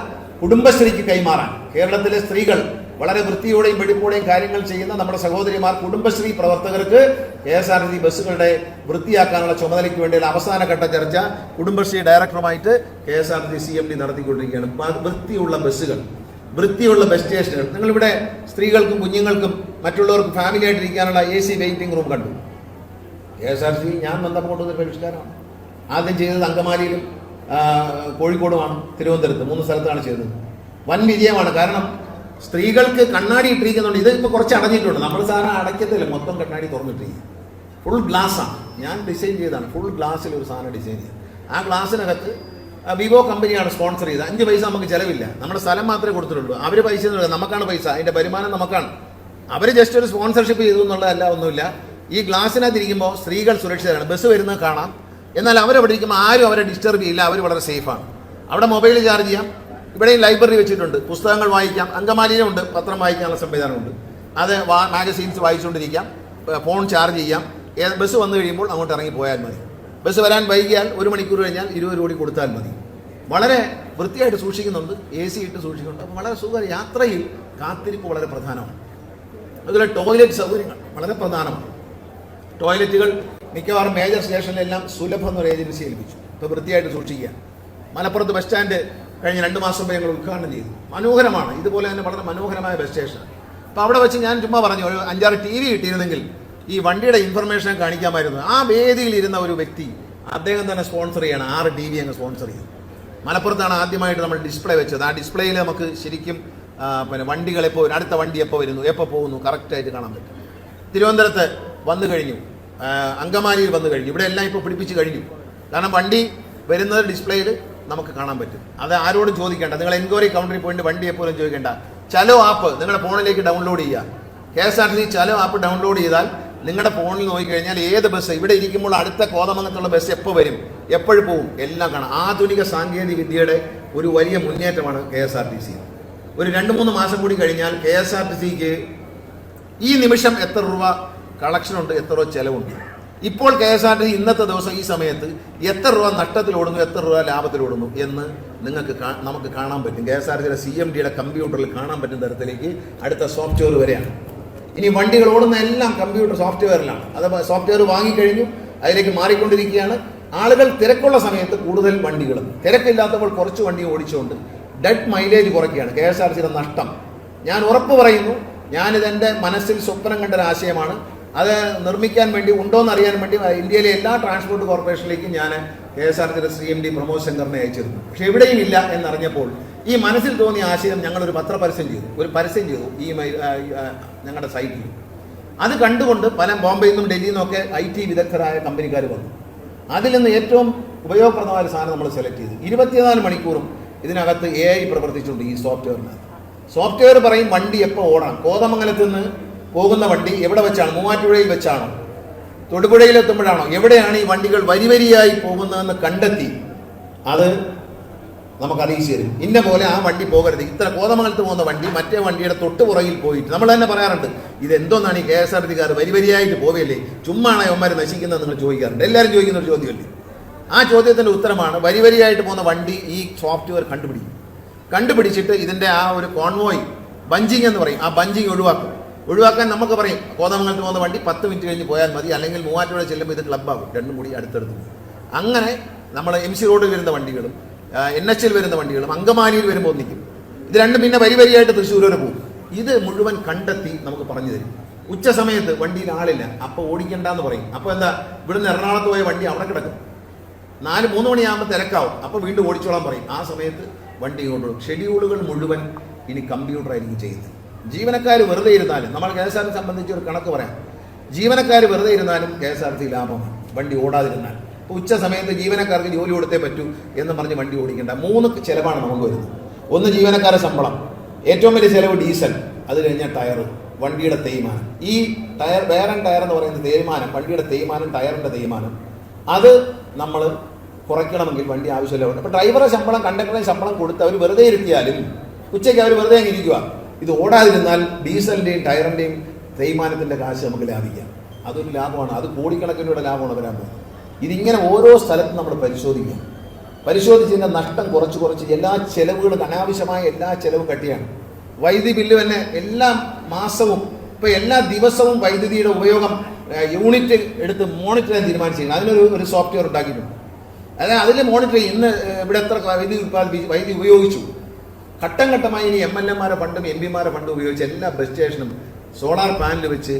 കുടുംബശ്രീക്ക് കൈമാറാൻ. കേരളത്തിലെ സ്ത്രീകൾ വളരെ വൃത്തിയോടെയും വെടിപ്പോടെയും കാര്യങ്ങൾ ചെയ്യുന്ന നമ്മുടെ സഹോദരിമാർ, കുടുംബശ്രീ പ്രവർത്തകർക്ക് KSRTC ബസ്സുകളുടെ വൃത്തിയാക്കാനുള്ള ചുമതലയ്ക്ക് വേണ്ടിയുള്ള അവസാനഘട്ട ചർച്ച കുടുംബശ്രീ ഡയറക്ടറുമായിട്ട് KSRTC CMD നടത്തിക്കൊണ്ടിരിക്കുകയാണ്. വൃത്തിയുള്ള ബസ്സുകൾ, വൃത്തിയുള്ള ബസ് സ്റ്റേഷനുകൾ. നിങ്ങളിവിടെ സ്ത്രീകൾക്കും കുഞ്ഞുങ്ങൾക്കും മറ്റുള്ളവർക്കും ഫാമിലി ആയിട്ടിരിക്കാനുള്ള AC വെയിറ്റിംഗ് റൂം കണ്ടു. KSRTC ഞാൻ വന്നപ്പോൾ കൊണ്ടുവന്നൊരു പരിഷ്കാരമാണ്. ആദ്യം ചെയ്തത് അങ്കമാലിയിലും കോഴിക്കോടുമാണ്, തിരുവനന്തപുരത്ത് 3 സ്ഥലത്താണ് ചെയ്തത്. വൻ വിജയമാണ്. കാരണം സ്ത്രീകൾക്ക് കണ്ണാടി ഇട്ടിരിക്കുന്നുണ്ട്. ഇത് ഇപ്പോൾ കുറച്ച് അടഞ്ഞിട്ടുണ്ട്. നമ്മൾ സാധനം അടയ്ക്കത്തില്ല, മൊത്തം കണ്ണാടി തുറന്നിട്ടിരിക്കും. ഫുൾ ഗ്ലാസ്സാണ്, ഞാൻ ഡിസൈൻ ചെയ്തതാണ്. ഫുൾ ഗ്ലാസ്സിൽ ഒരു സാധനം ഡിസൈൻ ചെയ്ത് ആ ഗ്ലാസ്സിനകത്ത് വിവോ കമ്പനിയാണ് സ്പോൺസർ ചെയ്തത്. 5 പൈസ നമുക്ക് ചിലവില്ല. നമ്മുടെ സ്ഥലം മാത്രമേ കൊടുത്തിട്ടുള്ളൂ. അവർ പൈസ നമുക്കാണ് പൈസ, അതിൻ്റെ വരുമാനം നമുക്കാണ്. അവർ ജസ്റ്റ് ഒരു സ്പോൺസർഷിപ്പ് ചെയ്തു എന്നുള്ളതല്ല, ഒന്നുമില്ല. ഈ ഗ്ലാസ്സിനകത്തിരിക്കുമ്പോൾ സ്ത്രീകൾ സുരക്ഷിതരാണ്. ബസ് വരുന്നത് കാണാം, എന്നാൽ അവരവിടെ ഇരിക്കുമ്പോൾ ആരും അവരെ ഡിസ്റ്റർബ് ചെയ്യില്ല. അവർ വളരെ സേഫാണ്. അവിടെ മൊബൈൽ ചാർജ് ചെയ്യാം. ഇവിടെയും ലൈബ്രറി വെച്ചിട്ടുണ്ട്, പുസ്തകങ്ങൾ വായിക്കാം. അങ്കമാലിയിലും ഉണ്ട്, പത്രം വായിക്കാനുള്ള സംവിധാനമുണ്ട്. അത് മാഗസീൻസ് വായിച്ചുകൊണ്ടിരിക്കാം, ഫോൺ ചാർജ് ചെയ്യാം. ബസ് വന്നു കഴിയുമ്പോൾ അങ്ങോട്ട് ഇറങ്ങി പോയാൽ മതി. ബസ് വരാൻ വൈകിയാൽ 1 മണിക്കൂർ കഴിഞ്ഞാൽ 20 രൂപ കൊടുത്താൽ മതി. വളരെ വൃത്തിയായിട്ട് സൂക്ഷിക്കുന്നുണ്ട്, AC ഇട്ട് സൂക്ഷിക്കുന്നുണ്ട്. അപ്പോൾ വളരെ സുഖ യാത്രയിൽ കാത്തിരിപ്പ് വളരെ പ്രധാനമാണ്. അതുപോലെ ടോയ്ലറ്റ് സൗകര്യങ്ങൾ വളരെ പ്രധാനമാണ്. ടോയ്ലറ്റുകൾ മിക്കവാറും മേജർ സ്റ്റേഷനിലെല്ലാം സുലഭം എന്നൊരു ഏജൻസി ഏൽപ്പിച്ചു. ഇപ്പോൾ വൃത്തിയായിട്ട് സൂക്ഷിക്കുക. മലപ്പുറത്ത് ബസ് സ്റ്റാൻഡ് കഴിഞ്ഞ 2 മാസം മുമ്പ് ഞങ്ങൾ ഉദ്ഘാടനം ചെയ്തു. മനോഹരമാണ്. ഇതുപോലെ തന്നെ വളരെ മനോഹരമായ ബസ് സ്റ്റേഷൻ. അപ്പോൾ അവിടെ വെച്ച് ഞാൻ ചുമ്മാ പറഞ്ഞു, ഒരു 5-6 TV കിട്ടിയിരുന്നെങ്കിൽ ഈ വണ്ടിയുടെ ഇൻഫർമേഷൻ കാണിക്കാമായിരുന്നു. ആ വേദിയിൽ ഇരുന്ന ഒരു വ്യക്തി, അദ്ദേഹം തന്നെ സ്പോൺസർ ചെയ്യണം. 6 TV അങ്ങ് സ്പോൺസർ ചെയ്തു. മലപ്പുറത്താണ് ആദ്യമായിട്ട് നമ്മൾ ഡിസ്പ്ലേ വെച്ചത്. ആ ഡിസ്പ്ലേയിൽ നമുക്ക് ശരിക്കും വണ്ടികൾ എപ്പോൾ, അടുത്ത വണ്ടി എപ്പോൾ വരുന്നു, എപ്പോൾ പോകുന്നു കറക്റ്റായിട്ട് കാണാൻ പറ്റും. തിരുവനന്തപുരത്ത് വന്നു കഴിഞ്ഞു, അങ്കമാലിയിൽ വന്നു കഴിഞ്ഞു. ഇവിടെ എല്ലാം ഇപ്പോൾ പിടിപ്പിച്ച് കഴിഞ്ഞു. കാരണം വണ്ടി വരുന്നത് ഡിസ്പ്ലേയിൽ നമുക്ക് കാണാൻ പറ്റും. അത് ആരോടും ചോദിക്കേണ്ട. നിങ്ങൾ എൻക്വയറി കൗണ്ടറിൽ പോയിട്ട് വണ്ടി എപ്പോഴും ചോദിക്കേണ്ട. ചലോ ആപ്പ് നിങ്ങളുടെ ഫോണിലേക്ക് ഡൗൺലോഡ് ചെയ്യുക. KSRTC ചലോ ആപ്പ് ഡൗൺലോഡ് ചെയ്താൽ നിങ്ങളുടെ ഫോണിൽ നോക്കിക്കഴിഞ്ഞാൽ ഏത് ബസ് ഇവിടെ ഇരിക്കുമ്പോൾ അടുത്ത കോതമംഗലത്തുള്ള ബസ് എപ്പോൾ വരും, എപ്പോഴും പോകും, എല്ലാം കാണാം. ആധുനിക സാങ്കേതിക വിദ്യയുടെ ഒരു വലിയ മുന്നേറ്റമാണ് KSRTC. ഒരു 2-3 മാസം കൂടി കഴിഞ്ഞാൽ KSRTCക്ക് ഈ നിമിഷം എത്ര രൂപ കളക്ഷൻ ഉണ്ട്, എത്ര രൂപ ചിലവുണ്ട്, ഇപ്പോൾ KSRTC ഇന്നത്തെ ദിവസം ഈ സമയത്ത് എത്ര രൂപ നഷ്ടത്തിലോടുന്നു, എത്ര രൂപ ലാഭത്തിലോടുന്നു എന്ന് നമുക്ക് കാണാൻ പറ്റും. KSRTCയുടെ CMDയുടെ കമ്പ്യൂട്ടറിൽ കാണാൻ പറ്റുന്ന തരത്തിലേക്ക് അടുത്ത സോഫ്റ്റ്വെയർ വരെയാണ്. ഇനി വണ്ടികൾ ഓടുന്ന എല്ലാം കമ്പ്യൂട്ടർ സോഫ്റ്റ്വെയറിലാണ്. അത് സോഫ്റ്റ്വെയർ വാങ്ങിക്കഴിഞ്ഞു, അതിലേക്ക് മാറിക്കൊണ്ടിരിക്കുകയാണ്. ആളുകൾ തിരക്കുള്ള സമയത്ത് കൂടുതൽ വണ്ടികളും തിരക്കില്ലാത്തപ്പോൾ കുറച്ച് വണ്ടി ഓടിച്ചുകൊണ്ട് ഡെഡ് മൈലേജ് കുറയ്ക്കുകയാണ്. KSRTCയുടെ നഷ്ടം ഞാൻ ഉറപ്പ് പറയുന്നു. ഞാനിതെൻ്റെ മനസ്സിൽ സ്വപ്നം കണ്ട ഒരു ആശയമാണ്. അത് നിർമ്മിക്കാൻ വേണ്ടി ഉണ്ടോയെന്ന് അറിയാൻ വേണ്ടി ഇന്ത്യയിലെ എല്ലാ ട്രാൻസ്പോർട്ട് കോർപ്പറേഷനിലേക്കും ഞാൻ KSRTCയുടെ CMD പ്രമോദ് ശങ്കറിനെ അയച്ചിരുന്നു. പക്ഷെ എവിടെയും ഇല്ല എന്നറിഞ്ഞപ്പോൾ ഈ മനസ്സിൽ തോന്നിയ ആശയം ഞങ്ങളൊരു പരസ്യം ചെയ്തു ഈ ഞങ്ങളുടെ സൈറ്റിൽ. അത് കണ്ടുകൊണ്ട് പല ബോംബെയിൽ നിന്നും ഡൽഹിയിൽ നിന്നൊക്കെ IT വിദഗ്ധരായ കമ്പനിക്കാർ വന്നു. അതിൽ നിന്ന് ഏറ്റവും ഉപയോഗപ്രദമായ ഒരു സാധനം നമ്മൾ സെലക്ട് ചെയ്തു. 24 മണിക്കൂറും ഇതിനകത്ത് AI പ്രവർത്തിച്ചുകൊണ്ട് ഈ സോഫ്റ്റ്വെയറിനകത്ത് സോഫ്റ്റ്വെയർ പറയും വണ്ടി എപ്പോൾ ഓടണം. കോതമംഗലത്ത് നിന്ന് പോകുന്ന വണ്ടി എവിടെ വെച്ചാണ്, മൂവാറ്റുപുഴയിൽ വെച്ചാണോ, തൊടുപുഴയിലെത്തുമ്പോഴാണോ, എവിടെയാണ് ഈ വണ്ടികൾ വരിയായി പോകുന്നതെന്ന് കണ്ടെത്തി അത് നമുക്ക് അറിയിച്ചു തരും. ഇന്ന പോലെ ആ വണ്ടി പോകരുത്, ഇത്ര കോതമംഗലത്ത് പോകുന്ന വണ്ടി മറ്റേ വണ്ടിയുടെ തൊട്ട് പുറകിൽ പോയിട്ട് നമ്മൾ തന്നെ പറയാറുണ്ട്, ഇതെന്തോന്നാണ് ഈ KSRTCക്കാർ വരിയായിട്ട് പോവുകയല്ലേ, ചുമ്മാണ് അവന്മാർ നശിക്കുന്നത് നിങ്ങൾ ചോദിക്കാറുണ്ട്. എല്ലാവരും ചോദിക്കുന്ന ഒരു ചോദ്യമല്ലേ. ആ ചോദ്യത്തിൻ്റെ ഉത്തരമാണ് വരിയായിട്ട് പോകുന്ന വണ്ടി ഈ സോഫ്റ്റ്വെയർ കണ്ടുപിടിച്ചിട്ട് ഇതിൻ്റെ ആ ഒരു കോൺവോയ് ബഞ്ചിങ് എന്ന് പറയും, ആ ബഞ്ചിങ് ഒഴിവാക്കാൻ നമുക്ക് പറയും കോതമംഗലത്ത് പോകുന്ന വണ്ടി 10 മിനിറ്റ് കഴിഞ്ഞ് പോയാൽ മതി, അല്ലെങ്കിൽ മൂവാറ്റുപുഴ ചെല്ലുമ്പോൾ ഇത് ക്ലബ്ബാകും, രണ്ടും കൂടി അടുത്തടുത്ത്. അങ്ങനെ നമ്മൾ MC റോഡിൽ വരുന്ന വണ്ടികളും NHൽ വരുന്ന വണ്ടികളും അങ്കമാലിയിൽ വരുമ്പോൾ ഒന്നിക്കും. ഇത് രണ്ടും പിന്നെ വരിയായിട്ട് തൃശ്ശൂർ വരെ പോകും. ഇത് മുഴുവൻ കണ്ടെത്തി നമുക്ക് പറഞ്ഞു തരും. ഉച്ച സമയത്ത് വണ്ടിയിൽ ആളില്ല, അപ്പോൾ ഓടിക്കണ്ടെന്ന് പറയും. അപ്പോൾ എന്താ, ഇവിടുന്ന് എറണാകുളത്ത് പോയ വണ്ടി അവിടെ കിടക്കും. 3 മണിയാകുമ്പോൾ തിരക്കാവും, അപ്പോൾ വീണ്ടും ഓടിച്ചോളാൻ പറയും. ആ സമയത്ത് വണ്ടി കൊണ്ടുപോകും. ഷെഡ്യൂളുകൾ മുഴുവൻ ഇനി കമ്പ്യൂട്ടറായിരിക്കും ചെയ്യുന്നത്. ജീവനക്കാർ വെറുതെ ഇരുന്നാലും, നമ്മൾ KSRTC സംബന്ധിച്ച് ഒരു കണക്ക് പറയാം, ജീവനക്കാർ വെറുതെ ഇരുന്നാലും KSRTC ലാഭമാണ് വണ്ടി ഓടാതിരുന്നാൽ. ഉച്ച സമയത്ത് ജീവനക്കാർക്ക് ജോലി കൊടുത്തേ പറ്റൂ എന്ന് പറഞ്ഞ് വണ്ടി ഓടിക്കേണ്ട. 3 ചിലവാണ് നമുക്ക് വരുന്നത്. ഒന്ന് ജീവനക്കാരുടെ ശമ്പളം, ഏറ്റവും വലിയ ചിലവ് ഡീസൽ, അത് കഴിഞ്ഞാൽ ടയർ, വണ്ടിയുടെ തേയ്മാനം. ഈ വെയർ ആൻഡ് ടയർ എന്ന് പറയുന്ന തേയ്മാനം, വണ്ടിയുടെ തേയ്മാനം, ടയറിൻ്റെ തേയ്മാനം, അത് നമ്മൾ കുറയ്ക്കണമെങ്കിൽ വണ്ടി ആവശ്യമില്ല. അപ്പോൾ ഡ്രൈവറുടെ ശമ്പളം, കണ്ടക്ടറുടെ ശമ്പളം കൊടുത്ത് അവർ വെറുതെ ഇരുത്തിയാലും ഉച്ചയ്ക്ക് അവർ വെറുതെ അങ്ങ് ഇരിക്കുക. ഇത് ഓടാതിരുന്നാൽ ഡീസലിൻ്റെയും ടയറിൻ്റെയും തേയ്മാനത്തിൻ്റെ കാശ് നമുക്ക് ലാഭിക്കാം. അതൊരു ലാഭമാണ്, അത് കോടിക്കണക്കിനുള്ള ലാഭമാണ് വരാൻ പോകുന്നത്. ഇതിങ്ങനെ ഓരോ സ്ഥലത്തും നമ്മൾ പരിശോധിച്ചതിൻ്റെ നഷ്ടം കുറച്ച് എല്ലാ ചെലവുകളും, അനാവശ്യമായ എല്ലാ ചെലവും കട്ടിയാണ്. വൈദ്യുതി ബില്ല് തന്നെ എല്ലാ മാസവും, ഇപ്പോൾ എല്ലാ ദിവസവും വൈദ്യുതിയുടെ ഉപയോഗം യൂണിറ്റ് എടുത്ത് മോണിറ്റർ ചെയ്യാൻ തീരുമാനിച്ചിരിക്കുന്നത്. അതിനൊരു സോഫ്റ്റ്വെയർ ഉണ്ടാക്കിയിട്ടുണ്ട്. അതായത് അതിൽ മോണിറ്റർ ചെയ്യും, ഇന്ന് ഇവിടെ എത്ര വൈദ്യുതി ഉപയോഗിച്ചു. ഘട്ടം ഘട്ടമായി ഇനി MLA ഫണ്ടും MP ഫണ്ടും ഉപയോഗിച്ച് എല്ലാ ബസ് സ്റ്റേഷനും സോളാർ പാനൽ വെച്ച്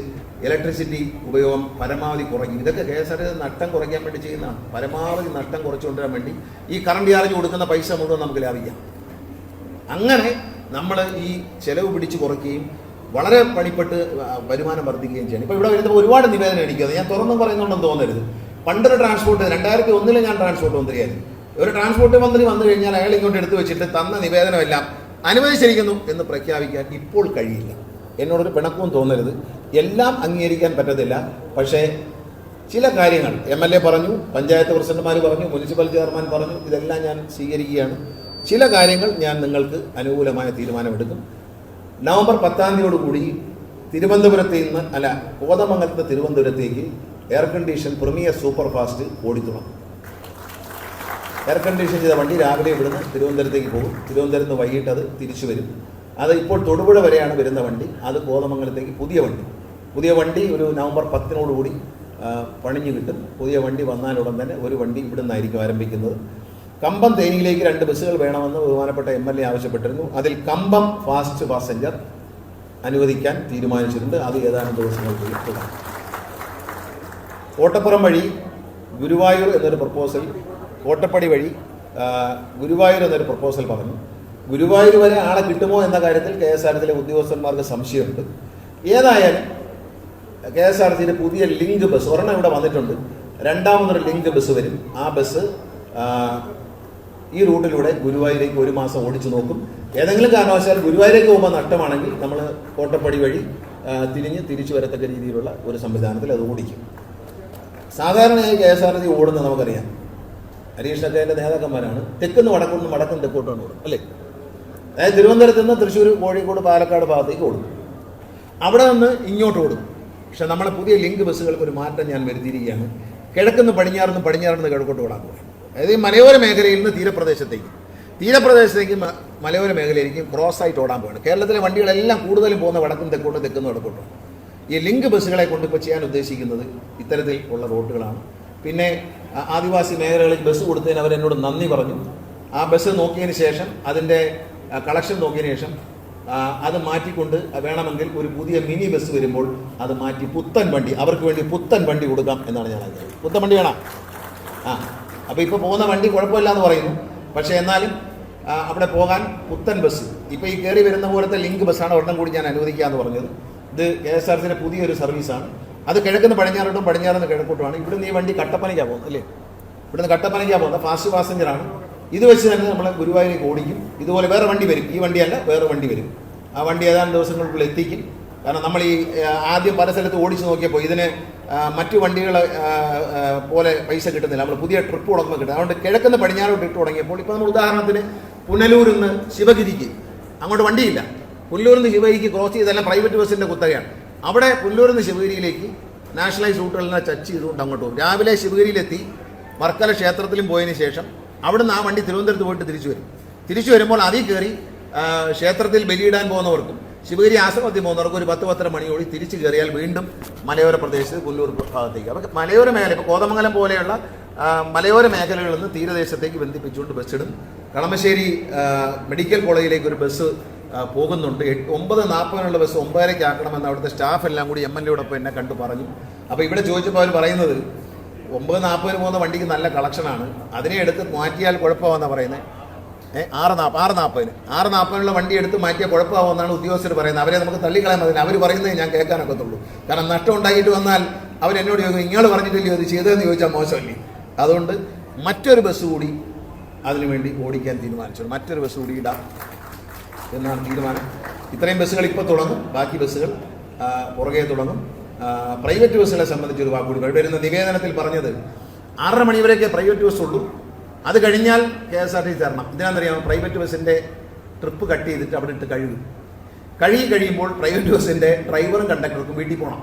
ഇലക്ട്രിസിറ്റി ഉപയോഗം പരമാവധി കുറയ്ക്കും. ഇതൊക്കെ KSRTC നഷ്ടം കുറയ്ക്കാൻ വേണ്ടി ചെയ്യുന്നതാണ്. പരമാവധി നഷ്ടം കുറച്ചുകൊണ്ടുവരാൻ വേണ്ടി ഈ കറണ്ട് ചാർജ് കൊടുക്കുന്ന പൈസ മുഴുവൻ നമുക്ക് ലാഭിക്കാം. അങ്ങനെ നമ്മൾ ഈ ചെലവ് പിടിച്ച് കുറയ്ക്കുകയും വളരെ പണിപ്പെട്ട് വരുമാനം വർദ്ധിക്കുകയും ചെയ്യണം. ഇപ്പോൾ ഇവിടെ വരുമ്പോൾ ഒരുപാട് നിവേദനം എനിക്കത് ഞാൻ തുറന്നു പറയുന്നുണ്ടെന്ന് തോന്നരുത്. പണ്ടൊരു ട്രാൻസ്പോർട്ട് 2001 ഞാൻ ട്രാൻസ്പോർട്ട് മന്ത്രിയായിരുന്നു. ഒരു ട്രാൻസ്പോർട്ട് മന്ത്രി വന്നു കഴിഞ്ഞാൽ അയാൾ ഇങ്ങോട്ട് എടുത്തു വെച്ചിട്ട് തന്ന നിവേദനമെല്ലാം അനുവദിച്ചിരിക്കുന്നു എന്ന് പ്രഖ്യാപിക്കാൻ ഇപ്പോൾ കഴിയില്ല. എന്നോടൊരു പിണക്കവും തോന്നരുത്. എല്ലാം അംഗീകരിക്കാൻ പറ്റത്തില്ല. പക്ഷേ ചില കാര്യങ്ങൾ MLA പറഞ്ഞു, പഞ്ചായത്ത് പ്രസിഡന്റുമാർ പറഞ്ഞു, മുനിസിപ്പൽ ചെയർമാൻ പറഞ്ഞു, ഇതെല്ലാം ഞാൻ സ്വീകരിക്കുകയാണ്. ചില കാര്യങ്ങൾ ഞാൻ നിങ്ങൾക്ക് അനുകൂലമായ തീരുമാനമെടുക്കും. നവംബർ 10-ാം തീയതിയോടുകൂടി കോതമംഗലത്ത് തിരുവനന്തപുരത്തേക്ക് air condition premier super fast ഓടിത്തുടങ്ങും. എയർ കണ്ടീഷൻ ചെയ്ത വണ്ടി രാവിലെ ഇവിടുന്ന് തിരുവനന്തപുരത്തേക്ക് പോകും. തിരുവനന്തപുരത്ത് നിന്ന് വൈകിട്ട് അത് തിരിച്ചു വരും. അത് ഇപ്പോൾ തൊടുപുഴ വരെയാണ് വരുന്ന വണ്ടി. അത് കോതമംഗലത്തേക്ക് പുതിയ വണ്ടി ഒരു നവംബർ 10-നോടുകൂടി പണിഞ്ഞു കിട്ടും. പുതിയ വണ്ടി വന്നാലുടൻ തന്നെ ഒരു വണ്ടി ഇവിടെ നിന്നായിരിക്കും ആരംഭിക്കുന്നത്. കമ്പം തേനിയിലേക്ക് 2 ബസ്സുകൾ വേണമെന്ന് ബഹുമാനപ്പെട്ട MLA ആവശ്യപ്പെട്ടിരുന്നു. അതിൽ കമ്പം ഫാസ്റ്റ് പാസഞ്ചർ അനുവദിക്കാൻ തീരുമാനിച്ചിട്ടുണ്ട്. അത് ഏതാനും ദിവസങ്ങൾക്ക് തുടങ്ങും. കോട്ടപ്പുറം വഴി ഗുരുവായൂർ എന്നൊരു പ്രപ്പോസൽ, കോട്ടപ്പടി വഴി ഗുരുവായൂർ എന്നൊരു പ്രപ്പോസൽ പറഞ്ഞു. ഗുരുവായൂർ വരെ ആളെ കിട്ടുമോ എന്ന കാര്യത്തിൽ KSRTCയിലെ ഉദ്യോഗസ്ഥന്മാർക്ക് സംശയമുണ്ട്. ഏതായാലും KSRTCയുടെ പുതിയ ലിങ്ക് ബസ് ഒരെണ്ണം ഇവിടെ വന്നിട്ടുണ്ട്. രണ്ടാമതൊരു ലിങ്ക് ബസ് വരും. ആ ബസ് ഈ റൂട്ടിലൂടെ ഗുരുവായൂരേക്ക് 1 മാസം ഓടിച്ചു നോക്കും. ഏതെങ്കിലും കാരണവശാൽ ഗുരുവായൂരേക്ക് പോകുമ്പോൾ നഷ്ടമാണെങ്കിൽ നമ്മൾ കോട്ടപ്പടി വഴി തിരിച്ചു വരത്തക്ക രീതിയിലുള്ള ഒരു സംവിധാനത്തിൽ അത് ഓടിക്കും. സാധാരണയായി KSRTC ഓടുന്നത് നമുക്കറിയാം, ഹരീഷൊക്കെ അതിൻ്റെ നേതാക്കന്മാരാണ്. തെക്കുന്ന് വടക്കുന്ന്, വടക്കും തെക്കോട്ടാണ് ഓടും അല്ലേ. അതായത് തിരുവനന്തപുരത്ത് നിന്ന് തൃശ്ശൂർ, കോഴിക്കോട്, പാലക്കാട് ഭാഗത്തേക്ക് ഓടും. അവിടെ നിന്ന് ഇങ്ങോട്ട് ഓടും. പക്ഷെ നമ്മളെ പുതിയ ലിങ്ക് ബസ്സുകൾക്ക് ഒരു മാറ്റം ഞാൻ വരുത്തിയിരിക്കുകയാണ്. കിഴക്കുന്ന് പടിഞ്ഞാറുനിന്ന് കിഴക്കോട്ട് ഓടാൻ പോകും. അതായത് മലയോര മേഖലയിൽ നിന്ന് തീരപ്രദേശത്തേക്ക് മലയോര മേഖലയിലേക്ക് ക്രോസ് ആയിട്ട് ഓടാൻ പോവുകയാണ്. കേരളത്തിലെ വണ്ടികളെല്ലാം കൂടുതലും പോകുന്ന വടക്കും തെക്കുന്ന് വടക്കോട്ടും. ഈ ലിങ്ക് ബസ്സുകളെ കൊണ്ട് ഇപ്പോൾ ചെയ്യാൻ ഉദ്ദേശിക്കുന്നത് ഇത്തരത്തിൽ ഉള്ള റൂട്ടുകളാണ്. പിന്നെ ആദിവാസി മേഖലകളിൽ ബസ് കൊടുത്തതിന് അവരെന്നോട് നന്ദി പറഞ്ഞു. ആ ബസ് നോക്കിയതിന് ശേഷം അതിൻ്റെ കളക്ഷൻ നോക്കിയതിന് ശേഷം അത് മാറ്റിക്കൊണ്ട് വേണമെങ്കിൽ ഒരു പുതിയ മിനി ബസ് വരുമ്പോൾ അത് മാറ്റി പുത്തൻ വണ്ടി, അവർക്ക് വേണ്ടി പുത്തൻ വണ്ടി കൊടുക്കാം എന്നാണ് ഞാൻ ആഗ്രഹിക്കുന്നത്. പുത്തൻ വണ്ടി വേണം. അപ്പോൾ ഇപ്പോൾ പോകുന്ന വണ്ടി കുഴപ്പമില്ല എന്ന് പറയുന്നു. പക്ഷേ എന്നാലും അവിടെ പോകാൻ പുത്തൻ ബസ്, ഇപ്പോൾ ഈ കയറി വരുന്ന പോലത്തെ ലിങ്ക് ബസ്സാണ് ഒരെണ്ണം കൂടി ഞാൻ അനുവദിക്കാമെന്ന് പറഞ്ഞത്. ഇത് KSRTCയുടെ പുതിയൊരു സർവീസാണ്. അത് കിഴക്കുന്ന് പടിഞ്ഞാറോട്ടും പടിഞ്ഞാറുന്ന് കിഴക്കോട്ടുമാണ്. ഇവിടുന്ന് ഈ വണ്ടി കട്ടപ്പനയ്ക്കാണ് പോകുന്നത് അല്ലേ? ഇവിടുന്ന് കട്ടപ്പനയ്ക്കാണ് പോകുന്നത്. ഫാസ്റ്റ് പാസഞ്ചറാണ്. ഇത് വെച്ച് തന്നെ നമ്മൾ ഗുരുവായൂരേക്ക് ഓടിക്കും. ഇതുപോലെ വേറെ വണ്ടി വരും. ഈ വണ്ടിയല്ല, വേറെ വണ്ടി വരും. ആ വണ്ടി ഏതാനും ദിവസങ്ങൾക്കുള്ളിൽ എത്തിക്കും. കാരണം നമ്മൾ ഈ ആദ്യം പല സ്ഥലത്ത് ഓടിച്ച് നോക്കിയപ്പോൾ ഇതിന് മറ്റു വണ്ടികളെ പോലെ പൈസ കിട്ടുന്നില്ല. നമ്മൾ പുതിയ ട്രിപ്പ് തുടങ്ങുമ്പോൾ കിട്ടും. അതുകൊണ്ട് കിഴക്കുന്ന് പടിഞ്ഞാറോട്ട് ഇട്ട് തുടങ്ങിയപ്പോൾ ഇപ്പോൾ നമ്മൾ ഉദാഹരണത്തിന് പുനലൂരിൽ നിന്ന് ശിവഗിരിക്ക് അങ്ങോട്ട് വണ്ടിയില്ല. പുനലൂരിൽ നിന്ന് ശിവഗിരിക്ക് ക്രോസ് ചെയ്തെല്ലാം പ്രൈവറ്റ് ബസ്സിൻ്റെ കുത്തകയാണ്. അവിടെ പുനലൂരിൽ നിന്ന് ശിവഗിരിയിലേക്ക് നാഷണലൈസ് റൂട്ടുകളിൽ നിന്ന് ടച്ച് ചെയ്തുകൊണ്ട് അങ്ങോട്ട് പോകും. രാവിലെ ശിവഗിരിയിലെത്തി വർക്കല ക്ഷേത്രത്തിലും പോയതിന് ശേഷം അവിടുന്ന് ആ വണ്ടി തിരുവനന്തപുരത്ത് പോയിട്ട് തിരിച്ചു വരുമ്പോൾ അതിൽ കയറി ക്ഷേത്രത്തിൽ ബലിയിടാൻ പോകുന്നവർക്കും ശിവഗിരി ആശ്രമത്തിൽ പോകുന്നവർക്കും ഒരു 10-10:30 മണിയോടി തിരിച്ചു കയറിയാൽ വീണ്ടും മലയോര പ്രദേശത്ത് പുല്ലൂർ ഭാഗത്തേക്ക്. അപ്പോൾ മലയോര മേഖല ഇപ്പോൾ കോതമംഗലം പോലെയുള്ള മലയോര മേഖലകളിൽ നിന്ന് തീരദേശത്തേക്ക് ബന്ധിപ്പിച്ചുകൊണ്ട് ബസ്സിടും. കളമശ്ശേരി മെഡിക്കൽ കോളേജിലേക്ക് ഒരു ബസ് പോകുന്നുണ്ട്. 9:40 ബസ് 9:30 ആക്കണമെന്ന് അവിടുത്തെ സ്റ്റാഫ് എല്ലാം കൂടി MLAയോടൊപ്പം എന്നെ കണ്ടു പറഞ്ഞു. അപ്പോൾ ഇവിടെ ചോദിച്ചപ്പോൾ അവർ പറയുന്നത് 9:40 പോകുന്ന വണ്ടിക്ക് നല്ല കളക്ഷനാണ്, അതിനെ എടുത്ത് മാറ്റിയാൽ കുഴപ്പമാണെന്നാണ് പറയുന്നത്. 6:40 വണ്ടി എടുത്ത് മാറ്റിയാൽ കുഴപ്പമാവുമെന്നാണ് ഉദ്യോഗസ്ഥർ പറയുന്നത്. അവരെ നമുക്ക് തള്ളിക്കളയാൻ പറ്റില്ല. അവർ പറയുന്നത് ഞാൻ കേൾക്കാനൊക്കത്തുള്ളൂ. കാരണം നഷ്ടം ഉണ്ടാക്കിയിട്ട് വന്നാൽ അവരെന്നോട് ചോദിക്കും, ഇങ്ങൾ പറഞ്ഞിട്ടില്ലയോ അത് ചെയ്തതെന്ന് ചോദിച്ചാൽ മോശമല്ലേ. അതുകൊണ്ട് മറ്റൊരു ബസ് കൂടി അതിനുവേണ്ടി ഓടിക്കാൻ തീരുമാനിച്ചു. മറ്റൊരു ബസ് കൂടി ഇടാം എന്നാണ് തീരുമാനം. ഇത്രയും ബസ്സുകൾ ഇപ്പോൾ തുടങ്ങും, ബാക്കി ബസ്സുകൾ പുറകെ തുടങ്ങും. പ്രൈവറ്റ് ബസ്സുകളെ സംബന്ധിച്ചൊരു വാക്കുകൂടി വരുന്ന നിവേദനത്തിൽ പറഞ്ഞത് 6:30 മണി വരെയൊക്കെ പ്രൈവറ്റ് ബസ് ഉള്ളൂ. അത് കഴിഞ്ഞാൽ KSRTC തരണം. ഇതിനാണെന്നറിയാമോ? പ്രൈവറ്റ് ബസ്സിൻ്റെ ട്രിപ്പ് കട്ട് ചെയ്തിട്ട് അവിടെ ഇട്ട് കഴിയുമ്പോൾ പ്രൈവറ്റ് ബസ്സിൻ്റെ ഡ്രൈവറും കണ്ടക്ടർക്കും വീട്ടിൽ പോകണം.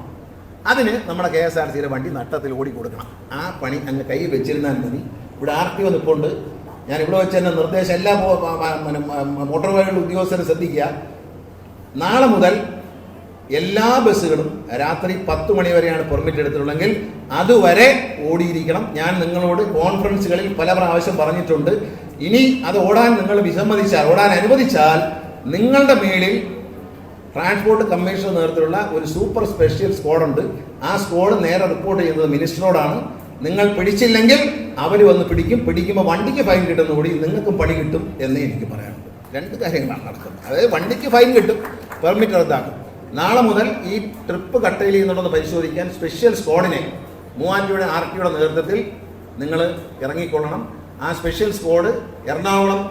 അതിന് നമ്മുടെ KSRTCയുടെ വണ്ടി നട്ടത്തിൽ ഓടിക്കൊടുക്കണം. ആ പണി അങ്ങ് കൈ വെച്ചിരുന്നാൽ മതി. ഇവിടെ RTO നിൽപ്പുണ്ട്. ഞാൻ ഇവിടെ വെച്ച് തന്നെ നിർദ്ദേശം എല്ലാ മോട്ടോർ വാഹന ഉദ്യോഗസ്ഥരും ശ്രദ്ധിക്കുക. നാളെ മുതൽ എല്ലാ ബസ്സുകളും രാത്രി 10 മണി വരെയാണ് പെർമിറ്റ് എടുത്തിട്ടുള്ളെങ്കിൽ അതുവരെ ഓടിയിരിക്കണം. ഞാൻ നിങ്ങളോട് കോൺഫറൻസുകളിൽ പല പ്രാവശ്യം പറഞ്ഞിട്ടുണ്ട്. ഇനി അത് ഓടാൻ നിങ്ങൾ ഓടാൻ അനുവദിച്ചാൽ നിങ്ങളുടെ മേളിൽ ട്രാൻസ്പോർട്ട് കമ്മീഷണർ നേതൃത്വത്തിലുള്ള ഒരു സൂപ്പർ സ്പെഷ്യൽ സ്ക്വാഡുണ്ട്. ആ സ്ക്വാഡ് നേരെ റിപ്പോർട്ട് ചെയ്യുന്നത് മിനിസ്റ്ററോടാണ്. നിങ്ങൾ പിടിച്ചില്ലെങ്കിൽ അവർ വന്ന് പിടിക്കുമ്പോൾ വണ്ടിക്ക് ഫൈൻ കിട്ടുന്ന കൂടി നിങ്ങൾക്കും പണി കിട്ടും എന്ന് എനിക്ക് പറയാനുണ്ട്. 2 കാര്യങ്ങളാണ് നടക്കുന്നത്. അതായത് വണ്ടിക്ക് ഫൈൻ കിട്ടും, പെർമിറ്റ് റദ്ദാക്കും. നാളെ മുതൽ ഈ ട്രിപ്പ് കട്ടയിൽ ചെയ്യുന്നുണ്ടെന്ന് പരിശോധിക്കാൻ സ്പെഷ്യൽ സ്ക്വാഡിനെ മൂവാറ്റുപുഴ RTOയുടെ നേതൃത്വത്തിൽ നിങ്ങൾ ഇറങ്ങിക്കൊള്ളണം. ആ സ്പെഷ്യൽ സ്ക്വാഡ് എറണാകുളം